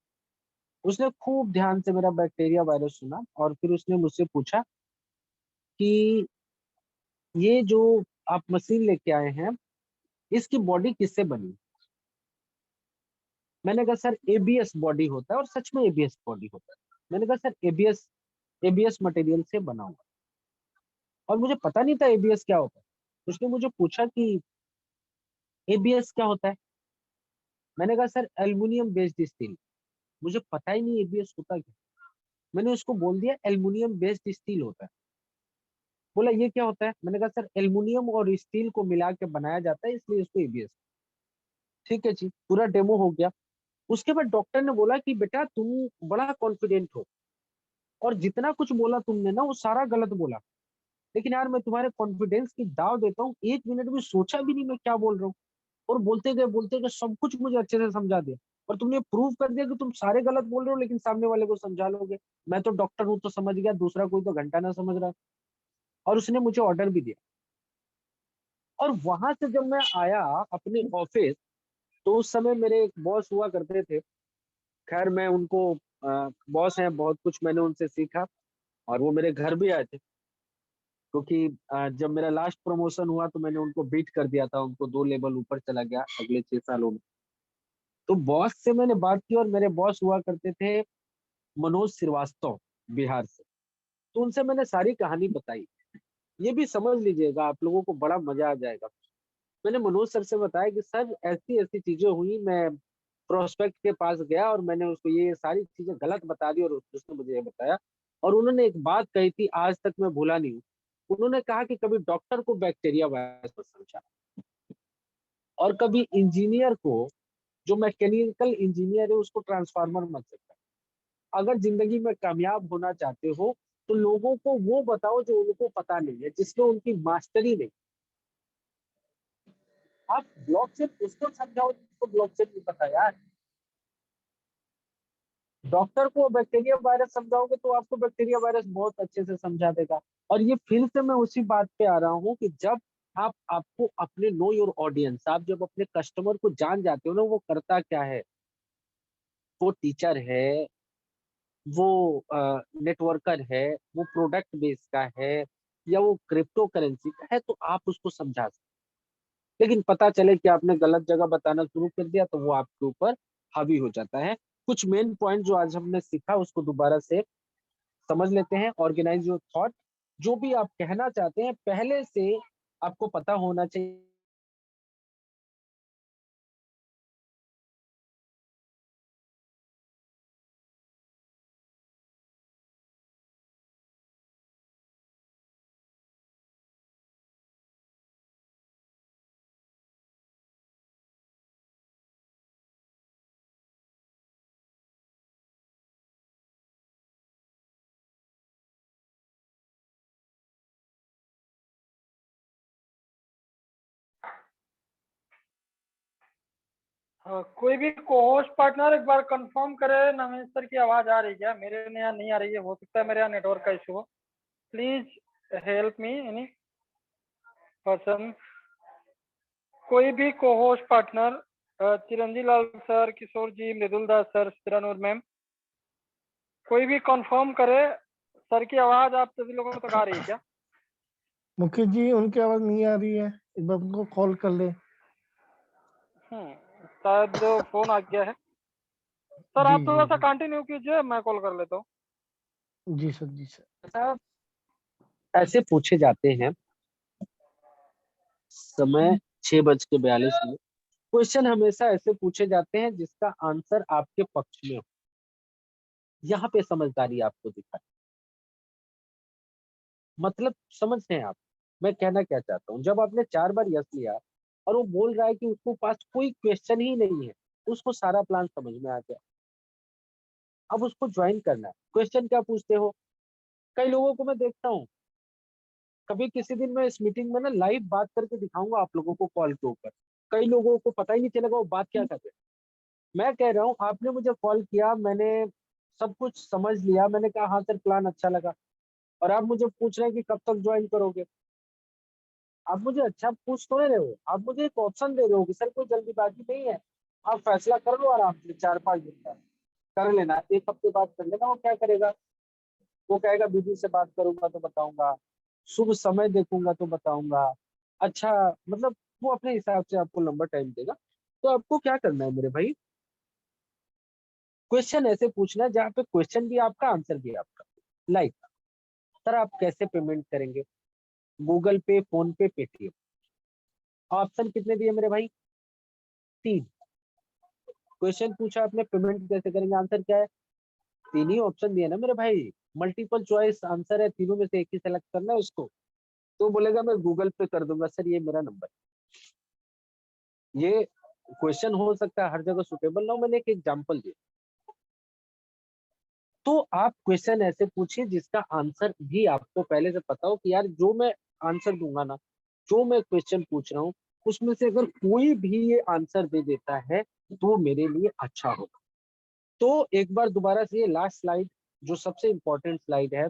उसने खूब ध्यान से मेरा बैक्टीरिया वायरस सुना, और फिर उसने मुझसे पूछा कि ये जो आप मशीन लेके आए हैं, इसकी बॉडी किससे बनी है? मैंने कहा सर एबीएस बॉडी होता है, और सच में एबीएस बॉडी होता है। मैंने कहा सर एबीएस एबीएस मटेरियल से बना हुआ है। और मुझे पता नहीं था एबीएस क्या होता है। उसने मुझे पूछा कि एबीएस क्या होता है। मैंने कहा सर एल्युमिनियम बेस्ड स्टील। मुझे पता ही नहीं एबीएस होता क्या। मैंने उसको बोल दिया एल्युमिनियम बेस्ड स्टील होता है। बोला ये क्या होता है? मैंने कहा सर एल्युमिनियम और स्टील को मिला के बनाया जाता है, इसलिए इसको एबीएस। ठीक है जी, पूरा डेमो हो गया। उसके बाद डॉक्टर ने बोला कि बेटा तुम बड़ा कॉन्फिडेंट हो, और जितना कुछ बोला तुमने ना वो सारा गलत बोला, लेकिन यार मैं तुम्हारे कॉन्फिडेंस की दाव देता हूँ, 1 मिनट भी सोचा भी नहीं मैं क्या बोल रहा हूँ। और बोलते गए सब कुछ मुझे अच्छे से समझा दिया, और तुमने प्रूव कर दिया कि तुम सारे गलत बोल रहे हो लेकिन सामने वाले को समझा लोगे। मैं तो डॉक्टर हूँ तो समझ गया, दूसरा कोई तो घंटा ना समझ रहा है। और उसने मुझे ऑर्डर भी दिया। और वहां से जब मैं आया अपने ऑफिस, तो उस समय मेरे एक बॉस हुआ करते थे। खैर मैं उनको बॉस हैं, बहुत कुछ मैंने उनसे सीखा, और वो मेरे घर भी आए थे, क्योंकि जब मेरा लास्ट प्रमोशन हुआ तो मैंने उनको बीट कर दिया था, उनको 2 लेवल ऊपर चला गया अगले 6 सालों में। तो बॉस से मैंने बात की, और मेरे बॉस हुआ करते थे मनोज श्रीवास्तव, बिहार से। तो उनसे मैंने सारी कहानी बताई। ये भी समझ लीजिएगा, आप लोगों को बड़ा मजा आ जाएगा। मैंने मनोज सर से बताया कि सर ऐसी ऐसी चीजें हुई, मैं प्रोस्पेक्ट के पास गया और मैंने उसको ये सारी चीजें गलत बता दी, और उसने मुझे ये बताया। और उन्होंने एक बात कही थी, आज तक मैं भूला नहीं हूँ। उन्होंने कहा कि कभी डॉक्टर को बैक्टीरिया वायरस मत समझा, और कभी इंजीनियर को, जो मैकेनिकल इंजीनियर है, उसको ट्रांसफार्मर मत समझा। अगर जिंदगी में कामयाब होना चाहते हो तो लोगों को वो बताओ जो उनको पता नहीं है, जिसमें उनकी मास्टरी नहीं। आप ब्लॉकचेन उसको समझाओ जिसको ब्लॉकचेन नहीं पता यार। डॉक्टर को बैक्टीरिया वायरस समझाओगे तो आपको बैक्टीरिया वायरस बहुत अच्छे से समझा देगा। और ये फिर से मैं उसी बात पे आ रहा हूँ कि जब आपको अपने नो योर ऑडियंस, आप जब अपने कस्टमर को जान जाते हो ना, वो करता क्या है, वो टीचर है, वो नेटवर्कर है, वो प्रोडक्ट बेस का है, या वो क्रिप्टो करेंसी का है, तो आप उसको समझा सकते। लेकिन पता चले कि आपने गलत जगह बताना शुरू कर दिया, तो वो आपके ऊपर हावी हो जाता है। कुछ मेन पॉइंट जो आज हमने सीखा उसको दोबारा से समझ लेते हैं। Organise your thought. जो भी आप कहना चाहते हैं पहले से आपको पता होना चाहिए। कोई भी को-होस्ट पार्टनर एक बार कंफर्म करे नवीन सर की आवाज आ रही है क्या? मेरे यहाँ नहीं आ रही है, हो सकता है मेरे यहाँ नेटवर्क का इशू हो। Please help me any person. कोई भी को-होस्ट पार्टनर, चिरंजीव लाल सर, किशोर जी, मृदुल दास सर, सिरानुर मैम, कोई भी कंफर्म करे सर की आवाज आप सभी लोगों तक आ रही है क्या? मुखित जी उनकी आवाज नहीं आ रही है, एक बार उनको कॉल कर ले। शायद फोन आ गया है। सर जी आप थोड़ा जी सा जी कंटिन्यू कीजिए, मैं कॉल कर लेता हूँ। जी सर, जी सर। ऐसा ऐसे पूछे जाते हैं। समय 6:42। क्वेश्चन हमेशा ऐसे पूछे जाते हैं जिसका आंसर आपके पक्ष में हो। यहाँ पे समझदारी आपको दिखा, मतलब समझ रहे हैं आप। मैं कहना क्या चाहता हूँ, जब आपने 4 बार यस लिया और वो बोल रहा है कि उसको पास कोई क्वेश्चन ही नहीं है, तो उसको सारा प्लान समझ में आ गया। अब उसको ज्वाइन करना है। क्वेश्चन क्या पूछते हो? कई लोगों को मैं देखता हूँ, कभी किसी दिन मैं इस मीटिंग में ना लाइव बात करके दिखाऊंगा आप लोगों को कॉल के ऊपर। कई लोगों को पता ही नहीं चलेगा वो बात क्या कर रहे हैं। मैं कह रहा हूँ आपने मुझे कॉल किया, मैंने सब कुछ समझ लिया, मैंने कहा हाँ सर प्लान अच्छा लगा, और आप मुझे पूछ रहे हैं कि कब तक ज्वाइन करोगे। आप मुझे अच्छा पूछ तो नहीं रहे हो, आप मुझे एक ऑप्शन दे रहे हो कि सर कोई जल्दीबाजी नहीं है, आप फैसला कर लो आराम से, 4-5 दिन का कर लेना, 1 हफ्ते बाद कर लेना। वो क्या करेगा? वो कहेगा बीबी से बात करूंगा तो बताऊंगा, शुभ समय देखूंगा तो बताऊंगा। अच्छा, मतलब वो अपने हिसाब से आपको लंबा टाइम देगा। तो आपको क्या करना है मेरे भाई, क्वेश्चन ऐसे पूछना है जहाँ पे क्वेश्चन भी आपका आंसर भी आपका। लाइक सर आप कैसे पेमेंट करेंगे? गूगल पे, फोन पे, पेटीएम। ऑप्शन कितने दिए मेरे भाई? 3। क्वेश्चन पूछा आपने पेमेंट कैसे करेंगे, आंसर क्या है? 3 ही ऑप्शन दिए ना मेरे भाई। मल्टीपल चॉइस आंसर है, तीनों में से एक ही सेलेक्ट करना है उसको। तो बोलेगा मैं गूगल पे कर दूंगा सर, ये मेरा नंबर। ये क्वेश्चन हो सकता है हर जगह सुटेबल ना हो, मैंने एक एग्जांपल दिया। तो आप क्वेश्चन ऐसे पूछिए जिसका आंसर भी आपको पहले से पता हो कि यार जो मैं आंसर दूंगा ना, जो मैं क्वेश्चन पूछ रहा हूँ, उसमें से अगर कोई भी ये आंसर दे देता है तो मेरे लिए अच्छा होगा। तो एक बार दोबारा से ये लास्ट स्लाइड, जो सबसे इम्पोर्टेंट स्लाइड है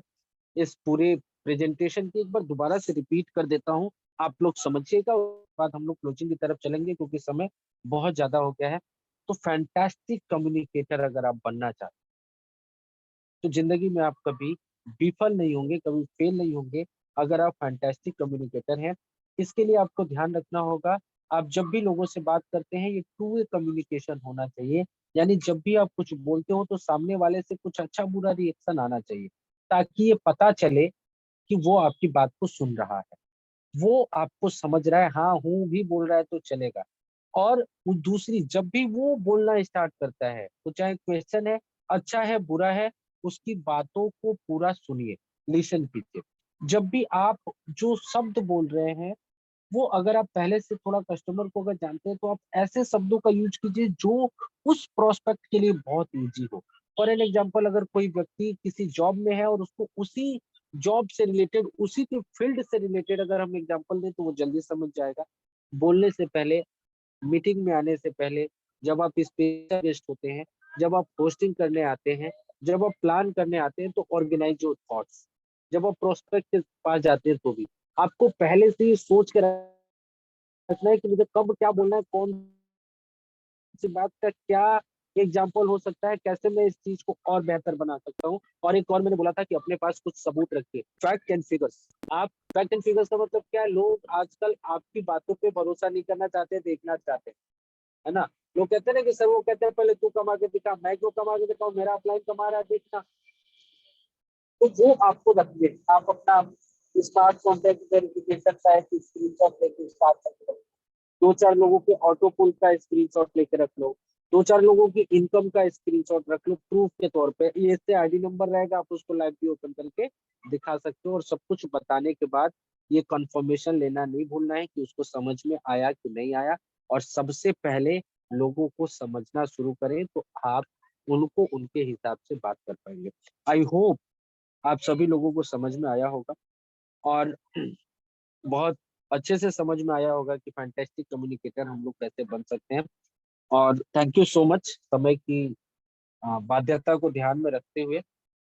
इस पूरे प्रेजेंटेशन की, एक बार दोबारा से रिपीट कर देता हूँ, आप लोग समझिएगा। उसके बाद हम लोग क्लोजिंग की तरफ चलेंगे क्योंकि समय बहुत ज्यादा हो गया है। तो फैंटास्टिक कम्युनिकेटर अगर आप बनना चाहते हैं तो जिंदगी में आप कभी विफल नहीं होंगे, कभी फेल नहीं होंगे अगर आप फैंटास्टिक कम्युनिकेटर हैं। इसके लिए आपको ध्यान रखना होगा, आप जब भी लोगों से बात करते हैं ये टू वे कम्युनिकेशन होना चाहिए। यानी जब भी आप कुछ बोलते हो तो सामने वाले से कुछ अच्छा बुरा रिएक्शन आना चाहिए, ताकि ये पता चले कि वो आपकी बात को सुन रहा है, वो आपको समझ रहा है, हाँ हूँ भी बोल रहा है तो चलेगा। और दूसरी, जब भी वो बोलना स्टार्ट करता है तो चाहे क्वेश्चन है, अच्छा है बुरा है, उसकी बातों को पूरा सुनिए, लिसन कीजिए। जब भी आप जो शब्द बोल रहे हैं, वो अगर आप पहले से थोड़ा कस्टमर को अगर जानते हैं तो आप ऐसे शब्दों का यूज कीजिए जो उस प्रोस्पेक्ट के लिए बहुत इजी हो। फॉर एन एग्जाम्पल, अगर कोई व्यक्ति किसी जॉब में है और उसको उसी जॉब से रिलेटेड, उसी के फील्ड से रिलेटेड अगर हम एग्जाम्पल दें तो वो जल्दी समझ जाएगा। बोलने से पहले, मीटिंग में आने से पहले, जब आप स्पेशलिस्ट होते हैं, जब आप होस्टिंग करने आते हैं, जब आप प्लान करने आते हैं तो ऑर्गेनाइज योर थॉट्स। जब आप प्रोस्पेक्ट के पास जाते हैं तो भी आपको पहले से ही सोच के रखना है कि मुझे कब क्या बोलना है, कौन सी बात का क्या एग्जाम्पल हो सकता है, कैसे मैं इस चीज को और बेहतर बना सकता हूँ। और एक और मैंने बोला था कि अपने पास कुछ सबूत रखिए, फैक्ट एंड फिगर्स। आप फैक्ट एंड फिगर्स का मतलब क्या है? लोग आजकल आपकी बातों पे भरोसा नहीं करना चाहते, देखना चाहते हैं, है ना। लोग कहते हैं ना कि सर, वो कहते हैं पहले तू कमा के दिखा, मैं क्यों कमा के दिखाऊं, मेरा अपलाइन कमा रहा है देखना। तो वो आपको रखिए, आप अपना स्मार्ट कॉन्टैक्ट वेरिफिकेशन का एक स्क्रीनशॉट लेके स्टार्ट करके रखिए। 2-4 लोगों के ऑटो पुल का स्क्रीनशॉट लेके रख लो, 2-4 लोगों की इनकम का स्क्रीनशॉट रख लो प्रूफ के तौर पे। ये इससे आईडी नंबर रहेगा, आप उसको लाइव भी ओपन करके दिखा सकते हो। और सब कुछ बताने के बाद ये कंफर्मेशन लेना नहीं भूलना है कि उसको समझ में आया कि नहीं आया। और सबसे पहले लोगों को समझना शुरू करें तो आप उनको उनके हिसाब से बात कर पाएंगे। आई होप आप सभी लोगों को समझ में आया होगा, और बहुत अच्छे से समझ में आया होगा कि फैंटास्टिक कम्युनिकेटर हम लोग कैसे बन सकते हैं। और थैंक यू सो मच। समय की बाध्यता को ध्यान में रखते हुए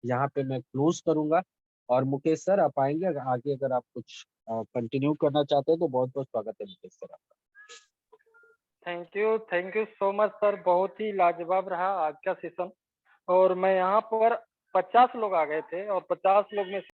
यहाँ पे मैं क्लोज करूंगा। और मुकेश सर आप आएंगे आगे, अगर आप कुछ कंटिन्यू करना चाहते हैं तो बहुत बहुत स्वागत है मुकेश सर आपका। Thank you so much sir, बहुत ही लाजवाब रहा आज का सेशन। और मैं यहाँ पर 50 लोग आ गए थे और 50 लोग में